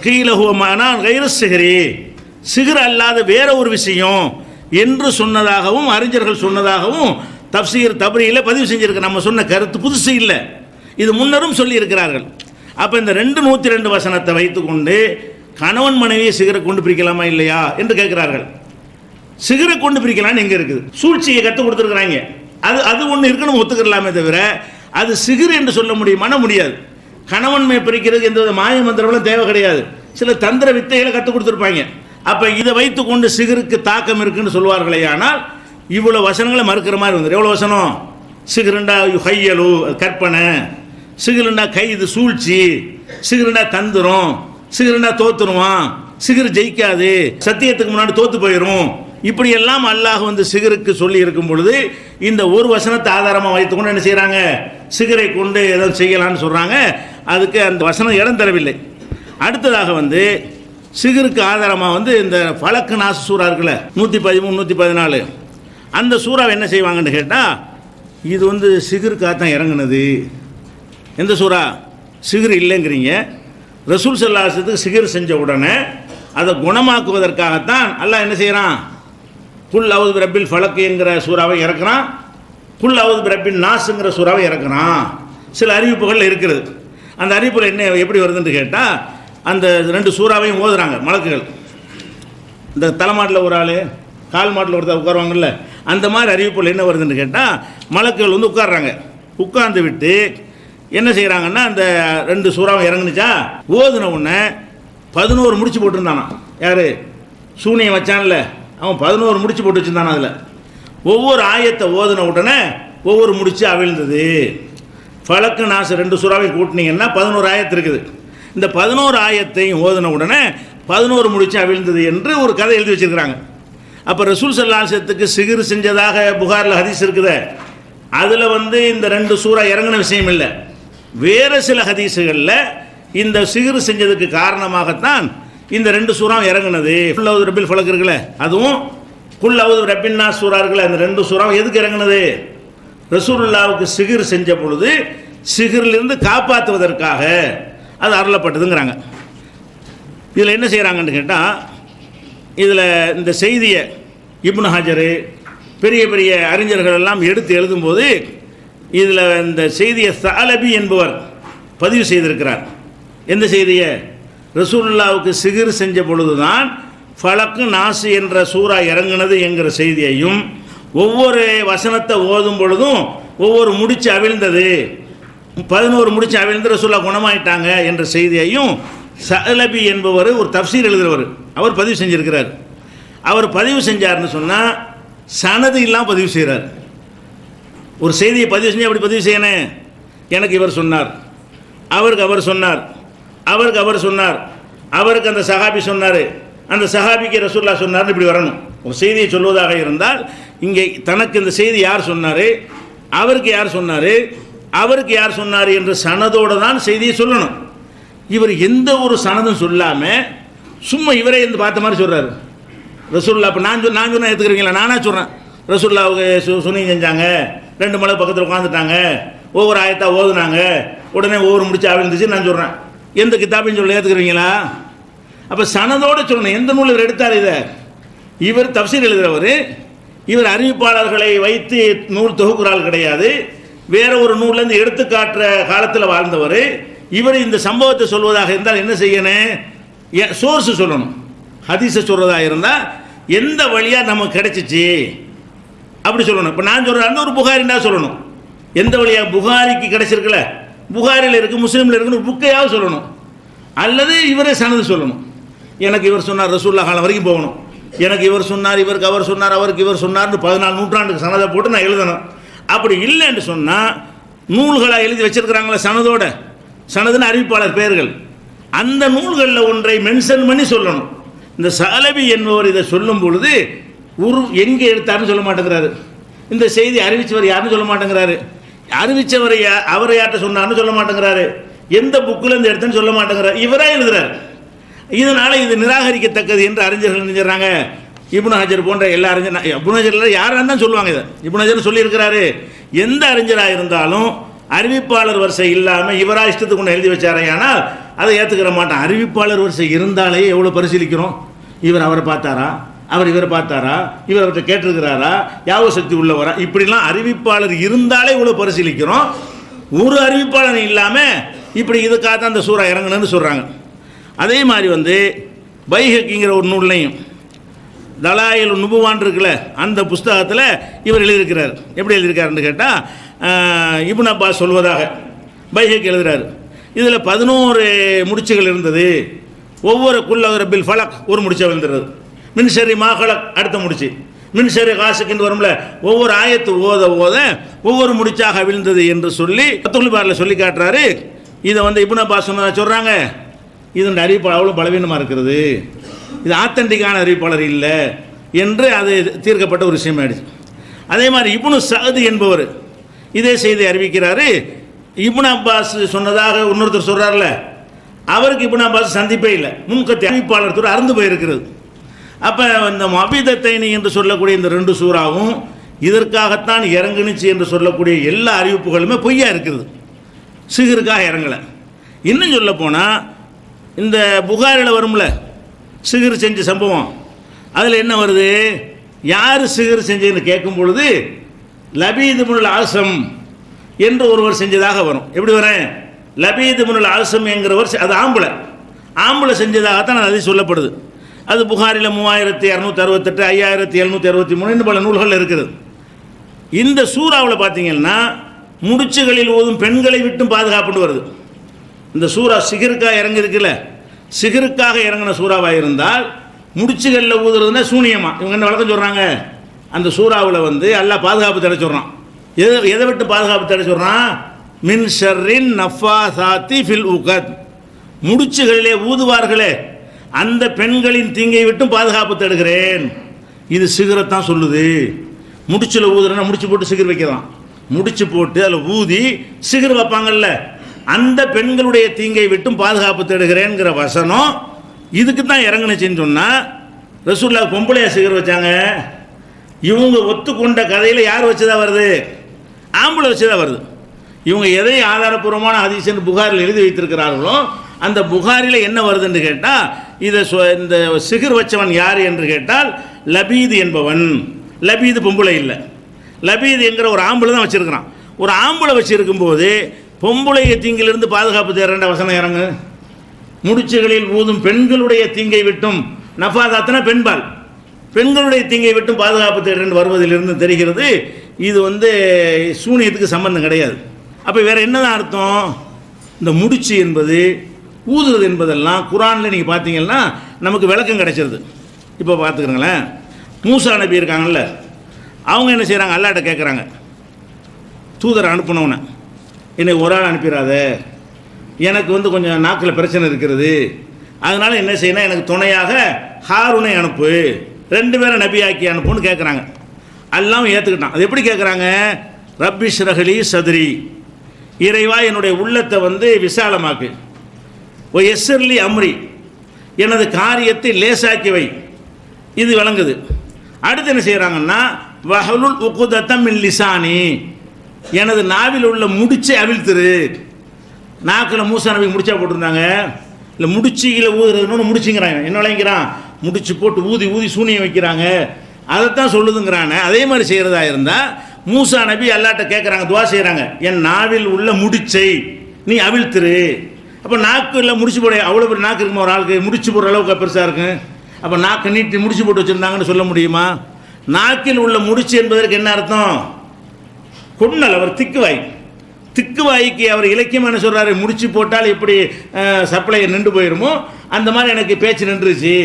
கீழகுவமானா கைர சிகரே, சிகர் அல்லாத வேற ஒரு விஷயம் என்று சொன்னதாகவும் அறிஞர்கள் சொன்னதாகவும் தப்சீர் தபரியில் பதிவு செஞ்சிருக்க. நம்ம சொன்ன கருத்து புதுசு இல்லை, இது முன்னரும் சொல்லி இருக்கிறார்கள். அப்போ இந்த 102 வசனத்தை வைத்துக்கொண்டு கணவன் மனைவியை சிகரை கொண்டு பிரிக்கலாமா இல்லையா என்று கேட்கிறார்கள். சிகரை கொண்டு பிரிக்கலான்னு எங்கே இருக்குது? சூழ்ச்சியை கற்றுக் கொடுத்துருக்குறாங்க. அது அது ஒன்று இருக்கு, நம்ம ஒத்துக்கலாமே தவிர அது சிகிர் என்று சொல்ல முடியுமானா முடியாது. கணவன்மை பிரிக்கிறதுக்கு எந்த மாய மந்திரங்களும் தேவை கிடையாது. சில தந்திர வித்தைகளை கற்றுக் கொடுத்துருப்பாங்க. அப்போ இதை வைத்து கொண்டு சிகருக்கு தாக்கம் இருக்குன்னு சொல்வார்களே. ஆனால் இவ்வளோ வசனங்களை மறுக்கிற மாதிரி வந்து எவ்வளோ வசனம்? சிகருண்டா ஹையலு கற்பனை, சிகருண்டா கை இது சூழ்ச்சி, சிகருண்டா தந்துரும், சிகருண்டா தோத்துருவான், சிகர் ஜெயிக்காது, சத்தியத்துக்கு முன்னாடி தோத்து போயிடும், இப்படி எல்லாம் அல்லாஹ் வந்து சிகருக்கு சொல்லி இருக்கும் பொழுது இந்த ஒரு வசனத்தை ஆதாரமாக வைத்துக்கொண்டு என்ன செய்கிறாங்க? சிகரை கொண்டு ஏதோ செய்யலான்னு சொல்கிறாங்க. அதுக்கு அந்த வசனம் இடம் தரவில்லை. அடுத்ததாக வந்து சிகருக்கு ஆதாரமாக வந்து இந்த ஃபலக்கு நாசு சூறா இருக்குல்ல, 113 114, அந்த சூறாவை என்ன செய்வாங்கன்னு கேட்டால் இது வந்து சிகருக்காக தான் இறங்குனது. எந்த சூறா? சிகர் இல்லைங்கிறீங்க. ரசூல் ஸல்லல்லாஹு அலைஹி வஸல்லத்துக்கு சிகர் செஞ்ச உடனே அதை குணமாக்குவதற்காகத்தான் அல்லாஹ் என்ன செய்கிறான்? குல் அவுது பிரபில் ஃபலக் என்கிற சூறாவை இறக்குறான், குல் அவுது பிரபின் நாஸுங்கிற சூறாவை இறக்குறான். சில அறிவிப்புகள் இருக்கிறது. அந்த அறிவிப்பில் என்ன எப்படி வருதுன்னு கேட்டால் அந்த 2 சூறாவையும் ஓதுறாங்க மலக்குகள். இந்த தலைமாட்டில் ஒரு ஆள், கால் மாட்டில் ஒருத்தர் உட்காருவாங்கல்ல, அந்த மாதிரி அறிவிப்பில் என்ன வருதுன்னு கேட்டால் மலக்குகள் வந்து உட்கார்றாங்க. உட்கார்ந்து விட்டு என்ன செய்கிறாங்கன்னா அந்த 2 சூறாவை இறங்குனுச்சா, ஓதுன உடனே 11 முடிச்சு போட்டிருந்தானா. யார்? சூனியம் வச்சான்ல அவன் 11 முடிச்சு போட்டு வச்சுருந்தானா. அதில் ஒவ்வொரு ஆயத்தை ஓதுன உடனே ஒவ்வொரு முடிச்சு அவிழ்ந்தது. ஃபலக்கு நாசு 2 சூறாவையும் கூட்டினீங்கன்னா 11 ஆயத்து இருக்குது. இந்த 11 ஆயத்தையும் ஓதுன உடனே 11 முடிச்சு அவிழ்ந்தது என்று ஒரு கதை எழுதி வச்சிருக்கிறாங்க. அப்போ ரசூல் ஸல்லல்லாஹு அலைஹி வஸல்லத்துக்கு சிகிர் செஞ்சதாக புகாரில் ஹதீஸ் இருக்குது. அதில் வந்து இந்த 2 சூறா இறங்கின விஷயம் இல்லை. வேறு சில ஹதீஸுகளில் இந்த சிகிர் செஞ்சதுக்கு காரணமாகத்தான் இந்த 2 சூறா இறங்குனது. குல் அவுது ரப்பில் ஃபலக் இருக்குல்ல, அதுவும் குல் அவுது ரப்பின் நாஸ் சூறா இருக்குல்ல, இந்த 2 சூறா எதுக்கு இறங்குனது? ரசூலுல்லாவுக்கு சிகிர் செஞ்ச பொழுது சிகிரிலிருந்து காப்பாற்றுவதற்காக அது அருளப்பட்டதுங்கிறாங்க. இதில் என்ன செய்கிறாங்கன்னு கேட்டால் இதில் இந்த செய்தியை இப்னு ஹஜரு பெரிய பெரிய அறிஞர்கள் எல்லாம் எடுத்து எழுதும்போது இதில் இந்த செய்தியை ஸஅலபி என்பவர் பதிவு செய்திருக்கிறார். எந்த செய்தியை? ரசூலுல்லாவுக்கு சிகிர் செஞ்ச பொழுதுதான் ஃபலக்கு நாசு என்ற சூறா இறங்குனது என்கிற செய்தியையும், ஒவ்வொரு வசனத்தை ஓதும் பொழுதும் ஒவ்வொரு முடிச்சு அவிழ்ந்தது, 11 முடிச்சு அவிழ்ந்து ரசூலுல்லாஹ் குணமாயிட்டாங்க என்ற செய்தியையும் ஸஅலபி என்பவர் ஒரு தஃப்சீர் எழுதுகிறவர் அவர் பதிவு செஞ்சிருக்கிறார். அவர் பதிவு செஞ்சார்னு சொன்னால் சனது இல்லாமல் பதிவு செய்கிறார். ஒரு செய்தியை பதிவு செஞ்சு அப்படி பதிவு செய்யணும். எனக்கு இவர் சொன்னார், அவருக்கு அவர் சொன்னார், அவருக்கு அவர் சொன்னார், அவருக்கு அந்த சஹாபி சொன்னார், அந்த சஹாபிக்கு ரசூலுல்லாஹ் சொன்னார்னு இப்படி வரணும். ஒரு செய்தியை சொல்வதாக இருந்தால் இங்கே தனக்கு இந்த செய்தி யார் சொன்னார், அவருக்கு யார் சொன்னார், அவருக்கு யார் சொன்னார் என்ற சனதோடு தான் செய்தியை சொல்லணும். இவர் எந்த ஒரு சனதும் சொல்லாமல் சும்மா இவரே இருந்து பார்த்த மாதிரி சொல்கிறார். ரசூலுல்லாஹ் இப்போ நான் சொன்னால் ஏற்றுக்கிறீங்களா? நானாக சொல்கிறேன். ரசூலுல்லாஹ்வுக்கு சுனியம் செஞ்சாங்க, 2 மலை பக்கத்தில் உட்காந்துட்டாங்க, ஒவ்வொரு ஆயத்தாக ஓதுனாங்க, உடனே ஒவ்வொரு முடிச்சு அவிழ்ந்துச்சு நான் சொல்கிறேன். எந்த கிதாபையும் சொல்ல ஏற்றுக்கிறீங்களா? அப்போ சனதோடு சொல்லணும். எந்த நூல் இவர் எடுத்தார்? இதை இவர் தஃப்சீர் எழுதுகிறவர். இவர் அறிவிப்பாளர்களை வைத்து நூல் தொகுக்கிறாள் கிடையாது. வேற ஒரு நூல்லேருந்து எடுத்து காட்டுற காலத்தில் வாழ்ந்தவர். இவர் இந்த சம்பவத்தை சொல்வதாக இருந்தால் என்ன செய்யணும்? சோர்ஸ் சொல்லணும். ஹதீஸை சொல்கிறதா இருந்தால் எந்த வழியாக நமக்கு கிடைச்சிச்சு அப்படி சொல்லணும். இப்போ நான் சொல்கிறேன் ஒரு புகாரின்னா சொல்லணும். எந்த வழியாக புகாரிக்கு கிடைச்சிருக்குல்ல, புகாரில் இருக்குது, முஸ்லீமில் இருக்குன்னு புக்கையாவது சொல்லணும். அல்லது இவரே சனது சொல்லணும். எனக்கு இவர் சொன்னார், ரசூலுல்லாஹ் காலம் வரைக்கும் போகணும். எனக்கு இவர் சொன்னார், இவருக்கு அவர் சொன்னார், அவருக்கு இவர் சொன்னார்னு 14 நூற்றாண்டுக்கு சனதை போட்டு நான் எழுதணும். அப்படி இல்லைன்னு சொன்னால் நூல்களாக எழுதி வச்சிருக்கிறாங்களே சனதோட, சனதுன்னு அறிவிப்பாளர் பெயர்கள், அந்த நூல்களில் ஒன்றை மென்ஷன் பண்ணி சொல்லணும். இந்த ஸஅலபி என்பவர் இதை சொல்லும் பொழுது எங்கே எடுத்தாருன்னு சொல்ல மாட்டேங்கிறாரு. இந்த செய்தி அறிவித்தவர் யாருன்னு சொல்ல மாட்டேங்கிறாரு. அறிவித்தவரை அவரை யார்கிட்ட சொன்னார்னு சொல்ல மாட்டேங்கிறாரு. எந்த புக்கில் இருந்து எடுத்தேன்னு சொல்ல மாட்டேங்கிறார். இவரே எழுதுறாரு. இதனால் இது நிராகரிக்கத்தக்கது என்று அறிஞர்கள் நினைஞ்சாங்க. இப்னு ஹஜர் போன்ற எல்லா அறிஞர், இப்னு ஹஜரில் யாராக தான் சொல்லுவாங்க. இதை இப்னு ஹஜர் சொல்லியிருக்கிறாரு. எந்த அறிஞராக இருந்தாலும் அறிவிப்பாளர் வரிசை இல்லாமல் இவராக இஷ்டத்துக்கு ஒன்று எழுதி வச்சாரே, ஆனால் அதை ஏற்றுக்கிற மாட்டான். அறிவிப்பாளர் வரிசை இருந்தாலே எவ்வளோ பரிசீலிக்கிறோம். இவர் அவரை பார்த்தாரா, அவர் இவரை பார்த்தாரா, இவர் அவர்கிட்ட கேட்டிருக்கிறாரா, யாவ சக்தி உள்ளவரா, இப்படிலாம் அறிவிப்பாளர் இருந்தாலே இவ்வளோ பரிசீலிக்கிறோம். ஒரு அறிவிப்பாளர் இல்லாமல் இப்படி இதுக்காக தான் அந்த சூறா இறங்கணும்னு சொல்கிறாங்க. அதே மாதிரி வந்து பைஹக்கிங்கிற ஒரு நூல்லையும் தலாயில் நுபுவான் இருக்குல்ல, அந்த புஸ்தகத்தில் இவர் எழுதியிருக்கிறார். எப்படி எழுதியிருக்காருன்னு கேட்டால், இப்னு அப்பாஸ் சொல்வதாக பைஹக்கி எழுதுகிறார். இதில் 11 முடிச்சுகள் இருந்தது. ஒவ்வொரு குல்லபில் ஃபலக் ஒரு முடிச்சை விழுந்துடுறது. மின்சரி மாஹலக் அடுத்த முடிச்சு, மின்சரி காசுக்குன்னு வரும்ல, ஒவ்வொரு ஆயத்து ஓத ஓத ஒவ்வொரு முடிச்சாக விழுந்தது என்று சொல்லி ஃபத்ஹுல் பாரில் சொல்லி காட்டுறாரு. இதை இப்னு அப்பாஸ் சொன்னதாக சொல்கிறாங்க. இதன் அறிவிப்பாளர் அவ்வளோ பலவீனமாக இருக்கிறது, இது ஆத்தன்டிக்கான அறிவிப்பாளர் இல்லை என்று அது தீர்க்கப்பட்ட ஒரு விஷயம் ஆயிடுச்சு. அதே மாதிரி இப்னு சஅத் என்பவர் இதே செய்தி அறிவிக்கிறாரு. இப்னு அப்பாஸ் சொன்னதாக இன்னொருத்தர் சொல்கிறார்ல, அவருக்கு இப்னு அப்பாஸ் சந்திப்பே இல்லை, முன்கத்தி அறிவிப்பாளர் துறை அறுந்து போயிருக்கிறது. அப்போ இந்த மபிதத்தைனி என்று சொல்லக்கூடிய இந்த 2 சூறாவும் இதற்காகத்தான் இறங்குனுச்சு என்று சொல்லக்கூடிய எல்லா அறிவிப்புகளுமே பொய்யா இருக்குது, சிகருக்காக இறங்கலை. இன்னும் சொல்ல போனால் இந்த புகாரில் வரும்ல சிகர் செஞ்ச சம்பவம், அதில் என்ன வருது, யார் சிகர் செஞ்சதுன்னு கேட்கும் பொழுது லபீத் இப்னுல் ஆஸம் என்று ஒருவர் செஞ்சதாக வரும். எப்படி வரேன், லபீத் இப்னுல் ஆஸம் என்கிறவர், அது ஆம்பளை செஞ்சதாகத்தான் அது சொல்லப்படுது. அது புகாரில் 3268, 5763 இன்னும் பல நூல்கள் இருக்குது. இந்த சூறாவில் பார்த்தீங்கன்னா முடிச்சுகளில் ஓதும் பெண்களை விட்டும் பாதுகாப்புன்னு வருது. இந்த சூறா சிகருக்காக இறங்கிருக்குல்ல, சிகருக்காக இறங்கின சூறாவாக இருந்தால் முடிச்சுகளில் ஊதுறதுன்னா சூனியமா, இவங்க என்ன வழக்கம் சொல்கிறாங்க, அந்த சூறாவில் அல்லாஹ் பாதுகாப்பு தடை சொல்கிறான். எதை விட்டு பாதுகாப்பு தடை சொல்கிறான், மின் ஷர்ரின் நஃபாசாத்தி ஃபில் உகத், முடிச்சுகளிலே ஊதுவார்களே அந்த பெண்களின் தீங்கை விட்டும் பாதுகாப்பு தடுகிறேன். இது சிகரத்தான் சொல்லுது. முடிச்சில் ஊதுறன்னா முடிச்சு போட்டு சிகர் வைக்கலாம், முடிச்சு போட்டு அதில் ஊதி சிகர் வைப்பாங்கல்ல, அந்த பெண்களுடைய தீங்கை விட்டும் பாதுகாப்பு தேடுகிறேங்கிற வசனம் இதுக்கு தான் இறங்குனுச்சின்னு சொன்னால், ரசூலுல்லாஹ் பொம்பளையா சிகர் வச்சாங்க, இவங்க ஒத்துக்கொண்ட கதையில் யார் வச்சுதான் வருது, ஆம்பளை வச்சுதான் வருது. இவங்க எதை ஆதாரபூர்வமான ஹதீஸ்னு புகாரில் எழுதி வைத்திருக்கிறார்களோ அந்த புகாரில் என்ன வருதுன்னு கேட்டால், இதை இந்த சிகர் வச்சவன் யார் என்று கேட்டால் லபீது என்பவன். லபீது பொம்பளை இல்லை, லபீது என்கிற ஒரு ஆம்பளை தான் வச்சுருக்கிறான். ஒரு ஆம்பளை வச்சுருக்கும்போது பொம்பளைய தீங்கிலிருந்து பாதுகாப்பு தேர்ற வசனம் இறங்கு. முடிச்சுகளில் ஊதும் பெண்களுடைய தீங்கை விட்டும், நஃபாதாத்னா பெண்பால், பெண்களுடைய தீங்கை விட்டும் பாதுகாப்பு தேர்ன்னு வருவதிலிருந்து தெரிகிறது இது சூனியத்துக்கு சம்பந்தம் கிடையாது. அப்போ வேறு என்னதான் அர்த்தம், இந்த முடிச்சு என்பது ஊதுறது என்பதெல்லாம் குரானில் நீங்கள் பார்த்தீங்கன்னா நமக்கு விளக்கம் கிடைச்சிருது. இப்போ பார்த்துக்கிறங்களேன், மூசா நபி இருக்காங்கல்ல, அவங்க என்ன செய்கிறாங்க, அல்லாஹ்ட்ட கேட்குறாங்க, தூதரை அனுப்பினவனை என்னை ஒரு ஆள் அனுப்பிடாத, எனக்கு கொஞ்சம் நாக்கில் பிரச்சனை இருக்கிறது, அதனால் என்ன செய்யணும், எனக்கு துணையாக ஹாரூனை அனுப்பு, 2 பேரை நபியாக்கி அனுப்புன்னு கேட்குறாங்க. அல்லாஹ் ஏற்றுக்கிட்டான். அது எப்படி கேட்குறாங்க, ரப்பி ஷ்ரஹ்லி சத்ரி, இறைவா என்னுடைய உள்ளத்தை விசாலமாக்கு, ஓ யஸ்ஸிர்லி அம்ரி, எனது காரியத்தை லேசாக்கி வை, இது விளங்குது. அடுத்து என்ன செய்கிறாங்கன்னா, வஹலுல் உக்தத்தம் மின் லிசானி, எனது நாவில் உள்ள முடிச்சை அவிழ்த்துரு. நாக்கில் மூசா நபி முடிச்சா போட்டிருந்தாங்க, இல்லை முடிச்சியில் ஊதுறதுன்னு முடிச்சுங்கிறாங்க, என்ன விளங்கிறான், முடிச்சு போட்டு ஊதி ஊதி சூனியம் வைக்கிறாங்க, அதைத்தான் சொல்லுதுங்கிறாங்க. அதே மாதிரி செய்கிறதா இருந்தால் மூசா நபி அல்லாஹ்ட்ட கேட்குறாங்க, துவா செய்கிறாங்க, என் நாவில் உள்ள முடிச்சை நீ அவிழ்த்துரு. அப்போ நாக்கு இல்லை முடிச்சு போட, அவ்வளோ பெரிய நாக்கு இருக்குமா ஒரு ஆளுக்கு, முடிச்சு போடுற அளவுக்கு பெருசாக இருக்கு. அப்போ நாக்கு நீட்டி முடிச்சு போட்டு வச்சுருந்தாங்கன்னு சொல்ல முடியுமா? நாக்கில் உள்ள முடிச்சு என்பதற்கு என்ன அர்த்தம், கொன்னல், அவர் திக்குவாய்க்கு அவர் இலக்கியம் என்ன சொல்கிறாரு, முடிச்சு போட்டால் எப்படி சப்ளை நின்று போயிடுமோ அந்த மாதிரி எனக்கு பேச்சு நின்றுச்சு,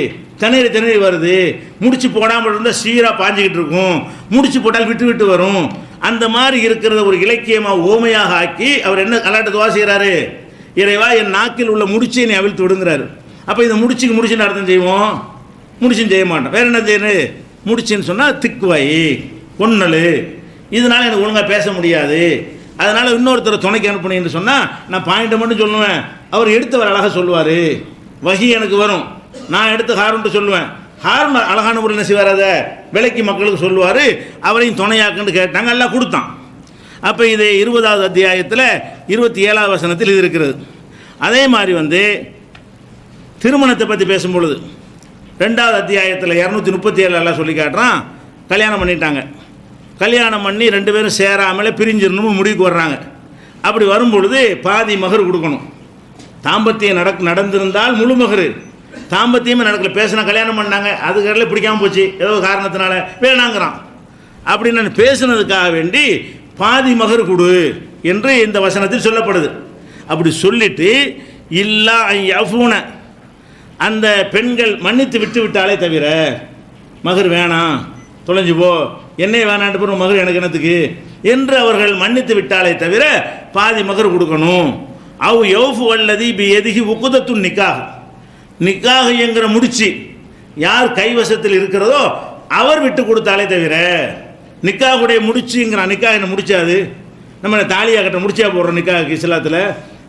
திணறி வருது, முடிச்சு போடாமல் இருந்தால் சீராக பாஞ்சிக்கிட்டு இருக்கும், முடிச்சு போட்டால் விட்டு விட்டு வரும், அந்த மாதிரி இருக்கிறத ஒரு இலக்கியமாக ஓமையாக ஆக்கி அவர் என்ன அல்லாஹ்ட்ட துவா செய்கிறாரு, இறைவா என் நாக்கில் உள்ள முடிச்சை நீ அவிழ்த்து விடுங்கிறாரு. அப்போ இந்த முடிச்சுன்னு அர்த்தம் செய்வோம், முடிச்சுன்னு செய்ய மாட்டோம். வேறு என்ன செய்யணும், முடிச்சுன்னு சொன்னால் திக்குவாய், கொன்னல், இதனால் எனக்கு ஒழுங்காக பேச முடியாது, அதனால் இன்னொருத்தரை துணைக்கு அனுப்புனேன்னு சொன்னால் நான் பாயிண்ட்டை மட்டும் சொல்லுவேன், அவர் எடுத்தவர் அழகாக சொல்லுவார், வகி எனக்கு வரும், நான் எடுத்து ஹாரூன்ட்டு சொல்லுவேன், ஹாரூன் அழகான முறையில் என்ன செய்வார், அதை விலைக்கு மக்களுக்கு சொல்லுவார், அவரையும் துணையாக்குன்னு கேட்டாங்க, எல்லாம் கொடுத்தான். அப்போ இது 20வது அத்தியாயத்தில் 27வது வசனத்தில் இது இருக்கிறது. அதே மாதிரி திருமணத்தை பற்றி பேசும்பொழுது 2வது அத்தியாயத்தில் 237 எல்லாம் சொல்லி காட்டுறான், கல்யாணம் பண்ணிட்டாங்க, கல்யாணம் பண்ணி 2 பேரும் சேராமலே பிரிஞ்சிடணும் முடிவுக்கு வர்றாங்க. அப்படி வரும்பொழுது பாதி மகர் கொடுக்கணும், தாம்பத்தியம் நடந்திருந்தால் முழு மகர், தாம்பத்தியமே நடக்கல, பேசினா கல்யாணம் பண்ணாங்க, அதுக்கடையில் பிடிக்காம போச்சு ஏதோ காரணத்தினால வேணாங்கிறான். அப்படின்னு நான் பேசுனதுக்காக வேண்டி பாதி மகர் கொடு என்று இந்த வசனத்தில் சொல்லப்படுது. அப்படி சொல்லிட்டு இல்லா யஃபூன, அந்த பெண்கள் மன்னித்து விட்டு விட்டாலே தவிர மகர் வேணாம், தொலைஞ்சு போ, என்னை வேணான்ட்டு போகிற மகர் எனக்கு என்னத்துக்கு என்று அவர்கள் மன்னித்து விட்டாலே தவிர பாதி மகர் கொடுக்கணும். அவ் யௌஃபு வல்லதி பி எதிகி உக்குதத்து நிக்காக, நிக்காக என்கிற முடிச்சு யார் கைவசத்தில் இருக்கிறதோ அவர் விட்டு கொடுத்தாலே தவிர, நிக்காவுடைய முடிச்சுங்கிறான். நிக்காக என்ன முடிச்சாது, நம்ம தாலியாக கட்ட முடிச்சா போடுறோம் நிக்காவுக்கு. இஸ்லாத்தில்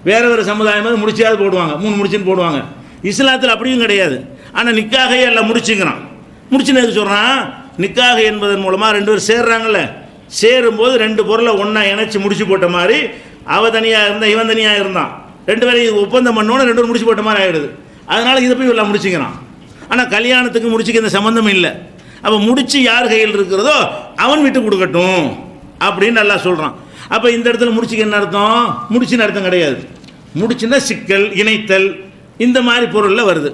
வேறு வேறு சமுதாயமாக முடிச்சாது போடுவாங்க, 3 முடிச்சுன்னு போடுவாங்க. இஸ்லாத்தில் அப்படியும் கிடையாது. ஆனால் நிக்காகையே எல்லாம் முடிச்சுங்கிறான். முடிச்சுன்னு எதுக்கு சொல்கிறான், நிக்காக என்பதன் மூலமாக 2 பேர் சேர்றாங்கல்ல, சேரும்போது 2 பொருளை ஒன்றா இணைச்சி முடிச்சு போட்ட மாதிரி, அவ தனியாக இருந்தால் இவன் தனியாக இருந்தான், 2 பேரையும் ஒப்பந்தம் பண்ணோன்னு 2 பேரும் முடிச்சு போட்ட மாதிரி ஆகிடுது. அதனால் இதை போய் எல்லாம் முடிச்சுக்கிறான். ஆனால் கல்யாணத்துக்கு முடிச்சுக்க இந்த சம்மந்தம் இல்லை. அப்போ முடிச்சு யார் கையில் இருக்கிறதோ அவன் விட்டு கொடுக்கட்டும் அப்படின்னு நல்லா சொல்கிறான். அப்போ இந்த இடத்துல முடிச்சுக்க என்ன அர்த்தம், முடிச்சுன்னு அர்த்தம் கிடையாது. முடிச்சுன்னா சிக்கல், இணைத்தல், இந்த மாதிரி பொருளில் வருது.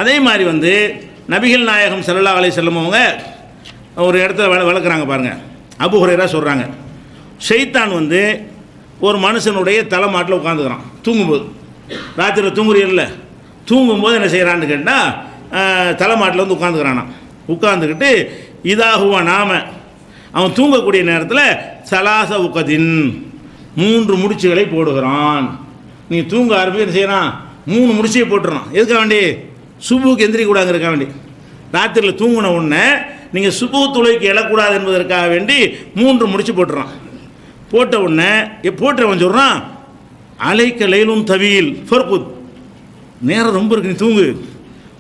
அதே மாதிரி நபிகள் நாயகம் ஸல்லல்லாஹு அலைஹி வஸல்லம் அவங்க ஒரு இடத்துல வளர்க்குறாங்க பாருங்கள். அபூ ஹுரைரா சொல்கிறாங்க, ஷைத்தான் ஒரு மனுஷனுடைய தலைமாட்டில் உட்காந்துக்கிறான் தூங்கும்போது. ராத்திரியில் தூங்குறீல்ல, தூங்கும்போது என்ன செய்கிறான்னு கேட்டால் தலைமாட்டில் உட்காந்துக்கிறானா. உட்காந்துக்கிட்டு இதாகுவா நாம, அவன் தூங்கக்கூடிய நேரத்தில் சலாச உக்கதின் 3 முடிச்சுகளை போடுகிறான். நீ தூங்க ஆரம்பி என்ன செய்யறான், 3 முடிச்சையை போட்டுறான். எதுக்காக வேண்டி, சுபுக்கு எந்திரிக்கூடாது இருக்க வேண்டி. ராத்திரியில் தூங்கின உடனே நீங்கள் சுபு தொழுகைக்கு எழக்கூடாது என்பதற்காக வேண்டி 3 முடிச்சு போட்டுறான். போட்ட உடனே போட்டவன் சொல்கிறான், அலைக்க லைலும் தவியில் ஃபர்குத், நேரம் ரொம்ப இருக்கு, நீ தூங்கு.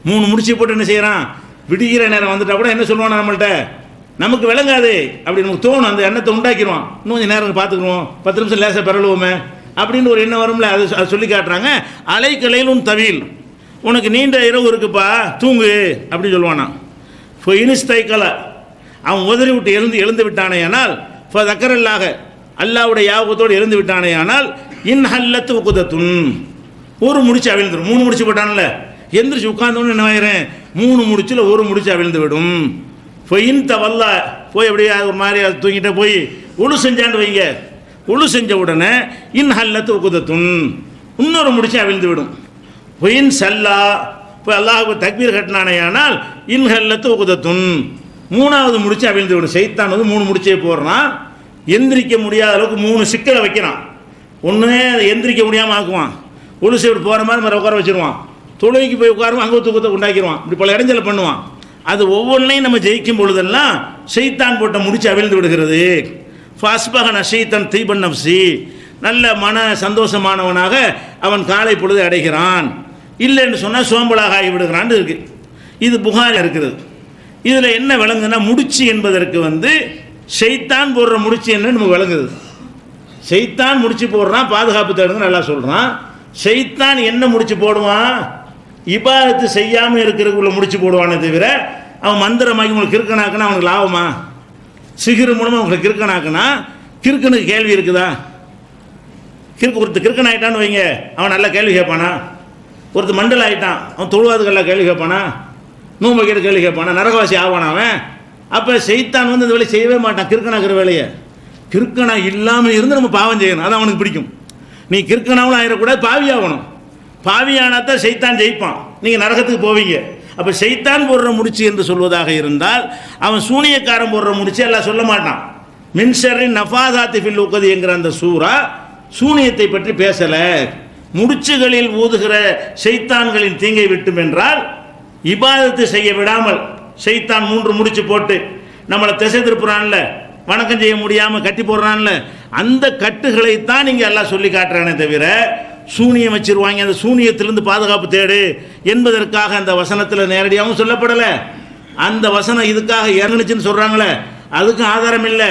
3 முடிச்சு போட்டு என்ன செய்கிறான், விடுகிற நேரம் வந்துட்டா கூட என்ன சொல்லுவானா நம்மள்கிட்ட, நமக்கு விளங்காது அப்படி நமக்கு தோணும், அந்த எண்ணத்தை உண்டாக்கிடுவான். இன்னும் கொஞ்சம் நேரம் பார்த்துக்குருவோம், 10 நிமிஷம் லேசாக பெறலுவோமே அப்படின்னு ஒரு எண்ணம் வரும்ல, அது சொல்லி காட்டுறாங்க. அலைக்கலையிலும் தவியில், உனக்கு நீண்ட இரவு இருக்குப்பா, தூங்கு அப்படின்னு சொல்லுவானா. இப்போ இனிஸ்தைக்கலை, அவன் உதறி விட்டு எழுந்து விட்டானே ஆனால், இப்போ தக்கரல்லாக அல்லாவுடைய யாபத்தோடு எழுந்து விட்டானே ஆனால், இன்ஹல்லத்து உக்குதத்துன், ஒரு முடிச்சு அவிழ்ந்துடும். 3 முடிச்சு போட்டான்ல, எந்திரிச்சு உட்கார்ந்தோன்னு என்ன ஆயிரும், 3 முடிச்சில் ஒரு முடிச்சு அவிழ்ந்து விடும். பொயின் தவல்ல போய் அப்படியே ஒரு மாதிரி தூங்கிட்ட போய் உழு செஞ்சான்னு வைங்க, உழு செஞ்ச உடனே இன்ஹல்லத்து உக்குதத்துன், இன்னொரு முடிச்சு அவிழ்ந்து விடும். பொயின் சல்லா போய் அல்லாஹ் தக்பீர் கட்டினானே ஆனால் இன்ஹல்லத்து உக்குதத்துன், 3வது முடிச்சு அவிழ்ந்து விடும். சைத்தான் 3 முடிச்சே போடுறான். எந்திரிக்க முடியாத அளவுக்கு 3 சிக்கலை வைக்கிறான். ஒன்று எந்திரிக்க முடியாமல் ஆக்குவான், உழு சைடு போகிற மாதிரி மறு உட்கார வச்சிருவான், தொழுகைக்கு போய் உட்காருவான், அங்கே தூக்கத்தை உண்டாக்கிடுவான், இப்படி பல இடைஞ்சலை பண்ணுவான். அது ஒவ்வொன்றையும் நம்ம ஜெயிக்கும் பொழுதெல்லாம் ஷைத்தான் போட்ட முடிச்சு அவிழ்ந்து விடுகிறது. ஃபாஸ்பக நஷீத்தன் தீபன் நப்சி, நல்ல மன சந்தோஷமானவனாக அவன் காலை பொழுது அடைகிறான். இல்லைன்னு சொன்னால் சோம்பலாக ஆகிவிடுகிறான்னு இருக்குது. இது புகாரில் இருக்கிறது. இதில் என்ன விளங்குதுன்னா, முடிச்சு என்பதற்கு ஷைத்தான் போடுற முடிச்சு என்னன்னு நமக்கு விளங்குது. ஷைத்தான் முடிச்சு போடுறான், பாதுகாப்பு தேடுங்க நல்லா சொல்கிறான். ஷைத்தான் என்ன முடிச்சு போடுவான், இபாதத்து செய்யாமல் இருக்கிறதுக்குள்ள முடிச்சு போடுவானே தவிர, அவன் மந்திரமாக்கி உங்களுக்கு கிறுக்கனாக்குனா அவனுக்கு லாபமா, சிகிரு மூலமாக உங்களுக்கு கிறுக்கனாக்குனா, கிறுக்கனுக்கு கேள்வி இருக்குதா? ஒருத்தர் கிறுக்கன் ஆகிட்டான்னு வைங்க, அவன் நல்லா கேள்வி கேட்பானா? ஒருத்தர் மண்டல் ஆகிட்டான், அவன் தொழுவாதுக்கெல்லாம் கேள்வி கேட்பானா? நூம்பை கேட்டு கேள்வி கேட்பானா? நரகவாசி ஆவானா அவன்? அப்போ ஷைத்தான் இந்த வேலையை செய்யவே மாட்டான், கிறுக்கனாக்குற வேலையை. கிறுக்கனா இல்லாமல் இருந்து நம்ம பாவம் செய்யணும், அது அவனுக்கு பிடிக்கும். நீ கிறுக்கனாவும் ஆயிடக்கூடாது, பாவி ஆகணும். பாவியானாத்தான் ஷைத்தான் ஜெயிப்பான், நீங்கள் நரகத்துக்கு போவீங்க. அப்போ ஷைத்தான் போடுற முடிச்சு என்று சொல்வதாக இருந்தால், அவன் சூனியக்காரன் போடுற முடிச்சு எல்லாம் சொல்ல மாட்டான். மின்ஷரின் நஃபாதாத்தி ஃபில் உக்கதி என்கிற அந்த சூரா சூனியத்தை பற்றி பேசலை. முடிச்சுகளில் ஊதுகிற ஷைத்தான்களின் தீங்கை விட்டும் என்றால், இபாதத்து செய்ய விடாமல் ஷைத்தான் 3 முடிச்சு போட்டு நம்மளை திசை திருப்புறான்ல, வணக்கம் செய்ய முடியாமல் கட்டி போடுறான்ல, அந்த கட்டுகளைத்தான் நீங்கள் எல்லாம் சொல்லி காட்டுறானே தவிர, சூனியம் வச்சிருவாங்க, அந்த சூனியத்திலிருந்து பாதுகாப்பு தேடு என்பதற்காக அந்த வசனத்தில் நேரடியாகவும் சொல்லப்படலை. அந்த வசனம் இதுக்காக இறங்குச்சுன்னு சொல்கிறாங்களே, அதுக்கு ஆதாரம் இல்லை.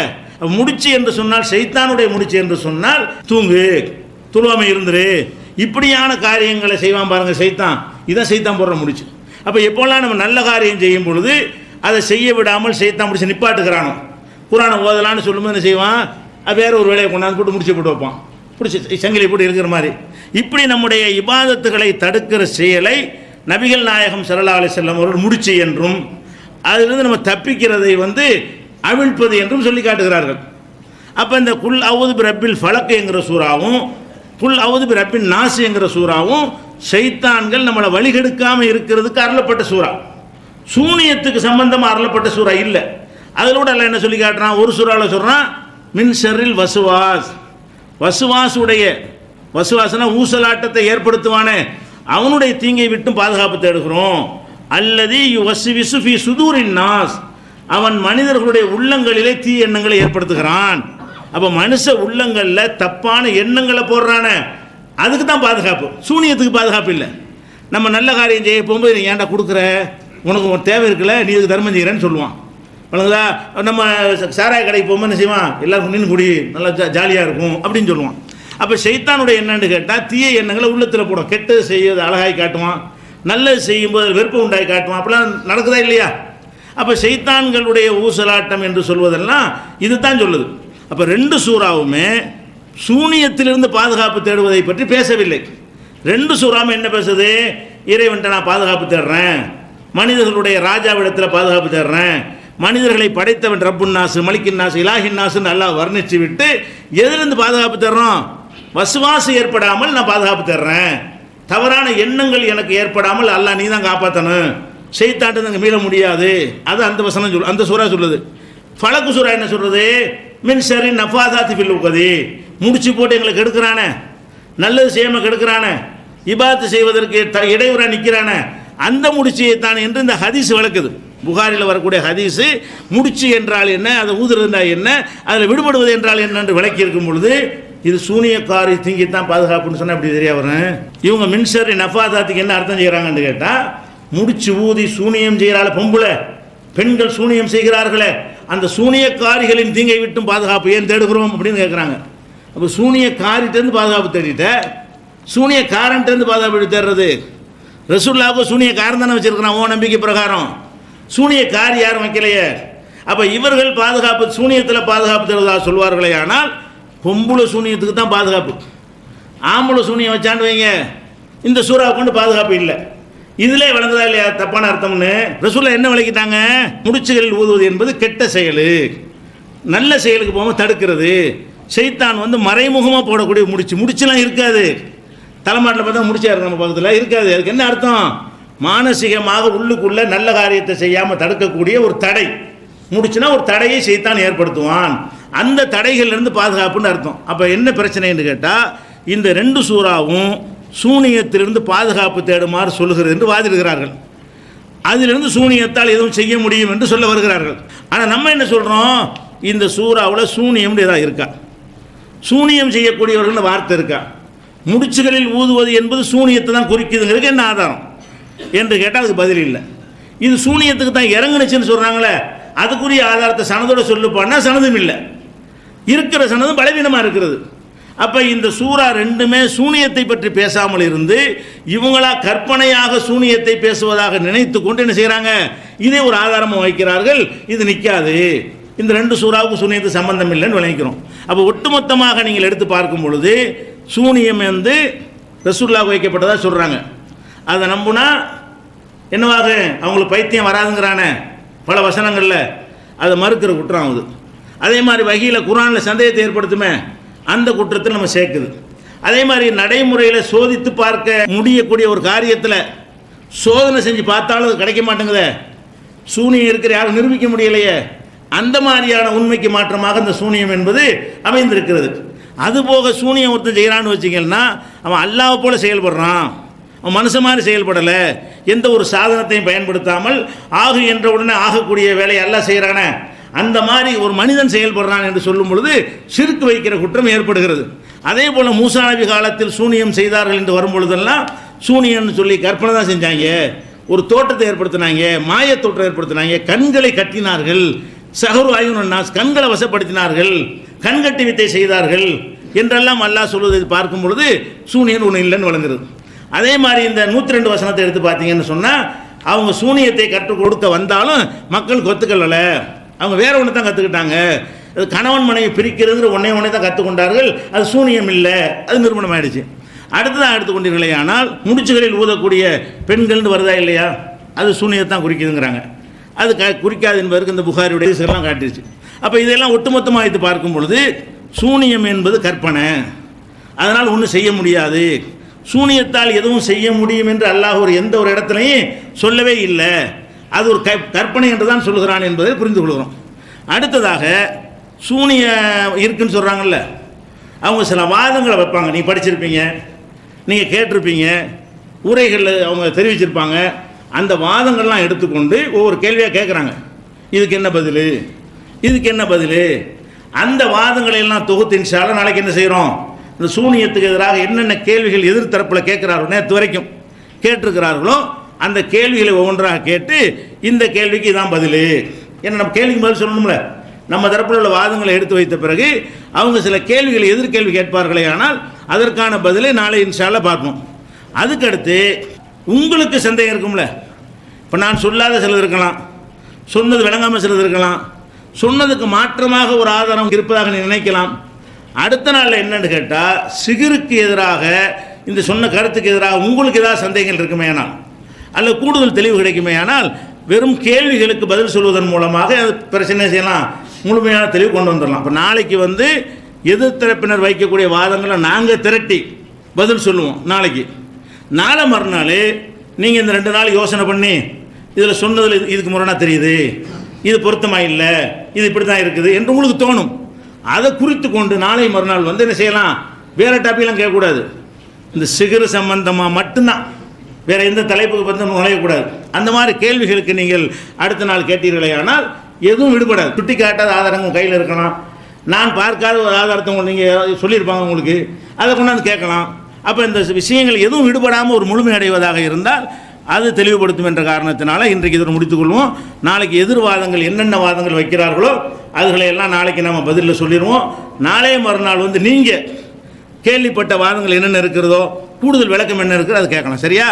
முடிச்சு என்று சொன்னால், ஷைத்தானுடைய முடிச்சு என்று சொன்னால், தூங்கு, துழுவாமை இருந்துரு, இப்படியான காரியங்களை செய்வான் பாருங்கள் ஷைத்தான். இதான் ஷைத்தான் போடுற முடிச்சு. அப்போ எப்போல்லாம் நம்ம நல்ல காரியம் செய்யும் பொழுது அதை செய்ய விடாமல் ஷைத்தான் முடிச்சு நிப்பாட்டுக்கிறானோ, குரானை ஓதலான்னு சொல்லும்போது என்ன செய்வான், வேற ஒரு வேலையை கொண்டாந்து போட்டு முடிச்சு போட்டு வைப்பான், பிடிச்சி சங்கிலி போட்டு இருக்கிற மாதிரி. இப்படி நம்முடைய இபாதத்துகளை தடுக்கிற செயலை நபிகள் நாயகம் ஸல்லல்லாஹு அலைஹி வஸல்லம் அவர்கள் முடிச்சு என்றும் அதிலிருந்து நம்ம தப்பிக்கிறதை அவிழ்ப்பது என்றும் சொல்லி காட்டுகிறார்கள். அப்போ இந்த குல் அவுது பி ரப்பில் ஃபலக் என்கிற சூறாவும் குல் அவுது பி ரப்பின் நாஸ் என்கிற சூறாவும் ஷைத்தான்கள் நம்மளை வழிகெடுக்காமல் இருக்கிறதுக்கு அருளப்பட்ட சூறா. சூனியத்துக்கு சம்பந்தமாக அருளப்பட்ட சூறா இல்லை. அதில் கூட எல்லாம் என்ன சொல்லி காட்டுறான், ஒரு சூறாவில் சொல்கிறான் மின் ஷர்ரில் வசுவாஸ், வசுவாஸ்னா ஊசலாட்டத்தை ஏற்படுத்துவானே அவனுடைய தீங்கை விட்டும் பாதுகாப்பு தேடுகிறோம். அல்லது யுவஸ்விசு ஃபீ சுதூரின் நாஸ், அவன் மனிதர்களுடைய உள்ளங்களிலே தீ எண்ணங்களை ஏற்படுத்துகிறான். அப்போ மனுஷ உள்ளங்களில் தப்பான எண்ணங்களை போடுறானே அதுக்கு தான் பாதுகாப்பு, சூனியத்துக்கு பாதுகாப்பு இல்லை. நம்ம நல்ல காரியம் செய்ய போகும்போது நீ ஏன்டா கொடுக்குற, உனக்கு ஒரு தேவை இருக்குல்ல, நீ இதுக்கு தர்மம் செய்கிறேன்னு சொல்லுவான். வணங்குதா, நம்ம சாராய கடைக்கு போகும்போது என்ன செய்வான், எல்லாருக்கும் நின்று குடி நல்லா ஜாலியாக இருக்கும் அப்படின்னு சொல்லுவான். அப்போ ஷைத்தானுடைய என்னன்னு கேட்டால் தீய எண்ணங்களை உள்ளத்தில் போடும். கெட்டது செய்வது அழகாய் காட்டுவான், நல்லது செய்யும்போது வெறுப்பு உண்டாகி காட்டுவான். அப்படிலாம் நடக்குதா இல்லையா? அப்போ ஷைத்தான்களுடைய ஊசலாட்டம் என்று சொல்வதெல்லாம் இது தான் சொல்லுது. அப்போ ரெண்டு சூறாவுமே சூனியத்திலிருந்து பாதுகாப்பு தேடுவதை பற்றி பேசவில்லை. ரெண்டு சூறாவும் என்ன பேசுது, இறைவன்ட்ட நான் பாதுகாப்பு தேடுறேன், மனிதர்களுடைய ராஜாவிடத்தில் பாதுகாப்பு தேடுறேன், மனிதர்களை படைத்தவன் ரப்புன் நாசு மலிக்கின் நாசு இலாஹின் நாசுன்னு நல்லா வர்ணித்து விட்டு எதிலிருந்து பாதுகாப்பு தேடுறோம், வசுவாசு ஏற்படாமல் நான் பாதுகாப்பு தேடுறேன், தவறான எண்ணங்கள் எனக்கு ஏற்படாமல் அல்லாஹ் நீ தான் காப்பாற்றணும், ஷைத்தான்ட்டு நாங்கள் மீள முடியாது. அது அந்த வசனம் சொல், அந்த சூறா சொல்லுது. ஃபலக்கு சூறா என்ன சொல்றது, மின் ஷர்ரி நஃபாசாத்தி ஃபில் உக்கதி, முடிச்சு போட்டு எங்களை கெடுக்கிறானே, நல்லது செய்யாமல் கெடுக்கிறானே, இபாத்து செய்வதற்கு இடையூறாக நிற்கிறானே அந்த முடிச்சியை தான் என்று இந்த ஹதீஸ் விளக்குது. புகாரில் வரக்கூடிய ஹதீஸு முடிச்சு என்றால் என்ன, அதை ஊதுறதுனா என்ன, அதில் விடுபடுவது என்றால் என்ன என்று விளக்கி இருக்கும் பொழுது இது சூனியக்காரி தீங்கித்தான் பாதுகாப்புன்னு சொன்னால் அப்படி தெரிய வரும். இவங்க மின்சரி நஃபாதாத்துக்கு என்ன அர்த்தம் செய்கிறாங்கன்னு கேட்டால், முடிச்சு ஊதி சூனியம் செய்கிறாள் பொம்பளை பெண்கள் சூனியம் செய்கிறார்களே அந்த சூனியக்காரிகளின் தீங்கை விட்டும் பாதுகாப்பு ஏன் தேடுகிறோம் அப்படின்னு கேட்குறாங்க. அப்போ சூனியக்காரிட்டேருந்து பாதுகாப்பு தேடிட்ட, சூனியக்காரன்ட்டேருந்து பாதுகாப்பு தேடுறது. ரசூலுல்லாஹ்வுக்கு சூனியக்காரன் தானே வச்சிருக்கிறான் ஓ நம்பிக்கை பிரகாரம், சூனியக்காரி யாரும் வைக்கலையே. அப்போ இவர்கள் பாதுகாப்பு சூனியத்தில் பாதுகாப்பு தருவதாக சொல்வார்களே, ஆனால் பொம்புளை சூனியத்துக்கு தான் பாதுகாப்பு. ஆம்பளை சூனியம் வச்சாண்டு வைங்க இந்த சூறாவை கொண்டு பாதுகாப்பு இல்லை. இதிலே வழங்குதா இல்லையா தப்பான அர்த்தம்னு ரசூலுல்லாஹ் என்ன விளக்கிட்டாங்க, முடிச்சுகளில் ஊதுவது என்பது கெட்ட செயல், நல்ல செயலுக்கு போகாமல் தடுக்கிறது. ஷைத்தான் மறைமுகமாக போடக்கூடிய முடிச்சுலாம் இருக்காது, தலைமாட்டில் பார்த்தா முடிச்சா இருக்கு நம்ம பக்கத்தில் இருக்காது. அதுக்கு என்ன அர்த்தம், மானசீகமாக உள்ளுக்குள்ளே நல்ல காரியத்தை செய்யாமல் தடுக்கக்கூடிய ஒரு தடை. முடிச்சுன்னா ஒரு தடையை ஷைத்தான் ஏற்படுத்துவான், அந்த தடைகளிலிருந்து பாதுகாப்புன்னு அர்த்தம். அப்போ என்ன பிரச்சனைன்னு கேட்டால், இந்த ரெண்டு சூறாவும் சூனியத்திலிருந்து பாதுகாப்பு தேடுமாறு சொல்லுகிறது என்று வாதிடுகிறார்கள். அதிலிருந்து சூனியத்தால் எதுவும் செய்ய முடியும் என்று சொல்ல வருகிறார்கள். ஆனால் நம்ம என்ன சொல்கிறோம், இந்த சூறாவில் சூனியம் ஏதாவது இருக்கா, சூனியம் செய்யக்கூடியவர்கள் வார்த்தை இருக்கா, முடிச்சுகளில் ஊதுவது என்பது சூனியத்தை தான் குறிக்குதுங்கிறதுக்கு என்ன ஆதாரம் என்று கேட்டால் அதுக்கு பதில் இல்லை. இது சூனியத்துக்கு தான் இறங்குனுச்சுன்னு சொல்கிறாங்களே அதுக்குரிய ஆதாரத்தை சனதோட சொல்லுப்பான்னா சனதும் இல்லை, இருக்கிற சனதும் பலவீனமாக இருக்கிறது. அப்போ இந்த சூறா ரெண்டுமே சூனியத்தை பற்றி பேசாமல் இருந்து இவங்களா கற்பனையாக சூனியத்தை பேசுவதாக நினைத்து கொண்டு என்ன செய்கிறாங்க, இதே ஒரு ஆதாரமாக வைக்கிறார்கள். இது நிற்காது, இந்த ரெண்டு சூறாவுக்கு சூனியத்துக்கு சம்பந்தம் இல்லைன்னு விளங்கிக்கிறோம். அப்போ ஒட்டுமொத்தமாக நீங்கள் எடுத்து பார்க்கும் பொழுது சூனியம் ரசூலுல்லாஹ் வைக்கப்பட்டதாக சொல்கிறாங்க. அதை நம்புனா என்னவாக அவங்களுக்கு பைத்தியம் வராதுங்கிறானே பல வசனங்களில், அதை மறுக்கிற குற்றம் ஆகுது. அதே மாதிரி வகையில் குர்ஆனில் சந்தேகத்தை ஏற்படுத்துமே அந்த குற்றத்தில் நம்ம சேர்க்குது. அதே மாதிரி நடைமுறையில் சோதித்து பார்க்க முடியக்கூடிய ஒரு காரியத்தில் சோதனை செஞ்சு பார்த்தாலும் அது கிடைக்க மாட்டேங்குதே, சூனியம் இருக்கிற யாரும் நிரூபிக்க முடியலையே, அந்த மாதிரியான உண்மைக்கு மாற்றமாக இந்த சூனியம் என்பது அமைந்திருக்கிறது. அதுபோக சூனியம் ஒருத்தர் செய்கிறான்னு வச்சிங்கன்னா அவன் அல்லாஹ் போல செயல்படுறான், அவன் மனுஷ மாதிரி செயல்படலை, எந்த ஒரு சாதனத்தையும் பயன்படுத்தாமல் ஆகு என்ற உடனே ஆகக்கூடிய வேலையை எல்லாம் செய்கிறானே அந்த மாதிரி ஒரு மனிதன் செயல்படுறான் என்று சொல்லும் பொழுது ஷிர்க் வைக்கிற குற்றம் ஏற்படுகிறது. அதே போல் மூசா நபி காலத்தில் சூனியம் செய்தார்கள் என்று வரும் பொழுதெல்லாம் சூனியம்னு சொல்லி கற்பனை தான் செஞ்சாங்க, ஒரு தோட்டத்தை ஏற்படுத்தினாங்க, மாய தோட்டம் ஏற்படுத்தினாங்க, கண்களை கட்டினார்கள், சஹரு ஆயுனாஸ் கண்களை வசப்படுத்தினார்கள், கண்கட்டி வித்தை செய்தார்கள் என்றெல்லாம் அல்லாஹ் சொல்வதை பார்க்கும் பொழுது சூனியன் ஒன்று இல்லைன்னு வழங்குறது. அதே மாதிரி இந்த 102 வசனத்தை எடுத்து பார்த்தீங்கன்னு சொன்னால் அவங்க சூனியத்தை கற்றுக் கொடுக்க வந்தாலும் மக்கள் ஒத்துக்கல, அவங்க வேற ஒன்று தான் கற்றுக்கிட்டாங்க. அது கணவன் மனைவி பிரிக்கிறதுங்கிற ஒன்றே தான் கற்றுக்கொண்டார்கள், அது சூனியம் இல்லை, அது நிரூபணம் ஆயிடுச்சு. அடுத்ததாக எடுத்துக்கொண்டீர்களே ஆனால் முடிச்சுகளில் ஊதக்கூடிய பெண்கள்னு வருதா இல்லையா, அது சூனியத்தான் குறிக்குதுங்கிறாங்க. அது குறிக்காது என்பதற்கு இந்த புகாரியுடைய இதெல்லாம் காட்டிடுச்சு. அப்போ இதெல்லாம் ஒட்டுமொத்தமாக வைத்து பார்க்கும் பொழுது சூனியம் என்பது கற்பனை, அதனால் ஒன்றும் செய்ய முடியாது, சூனியத்தால் எதுவும் செய்ய முடியும் என்று அல்லாஹ் ஒரு எந்த ஒரு இடத்துலையும் சொல்லவே இல்லை, அது ஒரு கற்பனை என்று தான் சொல்லுகிறான் என்பதை புரிந்து கொள்கிறோம். அடுத்ததாக சூனியம் இருக்குன்னு சொல்கிறாங்கல்ல, அவங்க சில வாதங்களை வைப்பாங்க. நீ படிச்சிருப்பீங்க, நீங்கள் கேட்டிருப்பீங்க, உரைகளில் அவங்க தெரிவிச்சிருப்பாங்க. அந்த வாதங்கள்லாம் எடுத்துக்கொண்டு ஒவ்வொரு கேள்வியாக கேட்குறாங்க. இதுக்கு என்ன பதில், இதுக்கு என்ன பதில், அந்த வாதங்களை எல்லாம் தொகுத்து இன்ஷா அல்லாஹ் நாளைக்கு என்ன செய்கிறோம், இந்த சூனியத்துக்கு எதிராக என்னென்ன கேள்விகள் எதிர்த்தரப்பில் கேட்குறாரோ, நேற்று வரைக்கும் கேட்டிருக்கிறார்களோ அந்த கேள்விகளை ஒவ்வொன்றாக கேட்டு இந்த கேள்விக்கு இதான் பதில், ஏன்னா நம்ம கேள்விக்கு பதில் சொல்லணும்ல. நம்ம தரப்பில் உள்ள வாதங்களை எடுத்து வைத்த பிறகு அவங்க சில கேள்விகளை எதிர்கேள்வி கேட்பார்களே, ஆனால் அதற்கான பதிலை நாளை இன்ஷா அல்லாஹ் பார்க்கணும். அதுக்கடுத்து உங்களுக்கு சந்தேகம் இருக்கும்ல, இப்போ நான் சொல்லாத சிலது இருக்கலாம், சொன்னது விளங்காமல் சிலது இருக்கலாம், சொன்னதுக்கு மாற்றமாக ஒரு ஆதாரம் இருப்பதாக நீ நினைக்கலாம். அடுத்த நாளில் என்னன்னு கேட்டால் சிகிருக்கு எதிராக இந்த சொன்ன கருத்துக்கு எதிராக உங்களுக்கு ஏதாவது சந்தேகங்கள் இருக்குமே ஆனால் அல்ல கூடுதல் தெளிவு கிடைக்குமே ஆனால் வெறும் கேள்விகளுக்கு பதில் சொல்வதன் மூலமாக அது பிரச்சனை செய்யலாம், முழுமையான தெளிவு கொண்டு வந்துடலாம். இப்போ நாளைக்கு எதிர்த்தரப்பினர் வைக்கக்கூடிய வாதங்களை நாங்கள் திரட்டி பதில் சொல்லுவோம். நாளை மறுநாள் நீங்கள் இந்த 2 நாள் யோசனை பண்ணி இதில் சொன்னதில் இதுக்கு முரணாக தெரியுது, இது பொருத்தமாக இல்லை, இது இப்படி தான் இருக்குது என்று உங்களுக்கு தோணும். அதை குறித்து கொண்டு நாளை மறுநாள் என்ன செய்யலாம், வேறு டாப்பிக்லாம் கேட்கக்கூடாது, இந்த சிகரு சம்பந்தமாக மட்டும்தான், வேறு எந்த தலைப்புக்கு வந்து நுழையக்கூடாது. அந்த மாதிரி கேள்விகளுக்கு நீங்கள் அடுத்த நாள் கேட்டீர்களே ஆனால் எதுவும் விடுபடாது. சுட்டி காட்டாத ஆதாரங்கள் கையில் இருக்கலாம், நான் பார்க்காத ஒரு ஆதாரத்தை நீங்கள் சொல்லியிருப்பாங்க உங்களுக்கு, அதை கொண்டாந்து கேட்கலாம். அப்போ இந்த விஷயங்கள் எதுவும் விடுபடாமல் ஒரு முழுமை அடைவதாக இருந்தால் அது தெளிவுபடுத்தும் என்ற காரணத்தினால இன்றைக்கு இதோடு முடித்துக்கொள்வோம். நாளைக்கு எதிர்வாதங்கள் என்னென்ன வாதங்கள் வைக்கிறார்களோ அதுகளை எல்லாம் நாளைக்கு நம்ம பதிலில் சொல்லிடுவோம். நாளைய மறுநாள் நீங்கள் கேள்விப்பட்ட வாதங்கள் என்னென்ன இருக்கிறதோ கூடுதல் விளக்கம் என்ன இருக்குது அது கேட்கலாம். சரியா?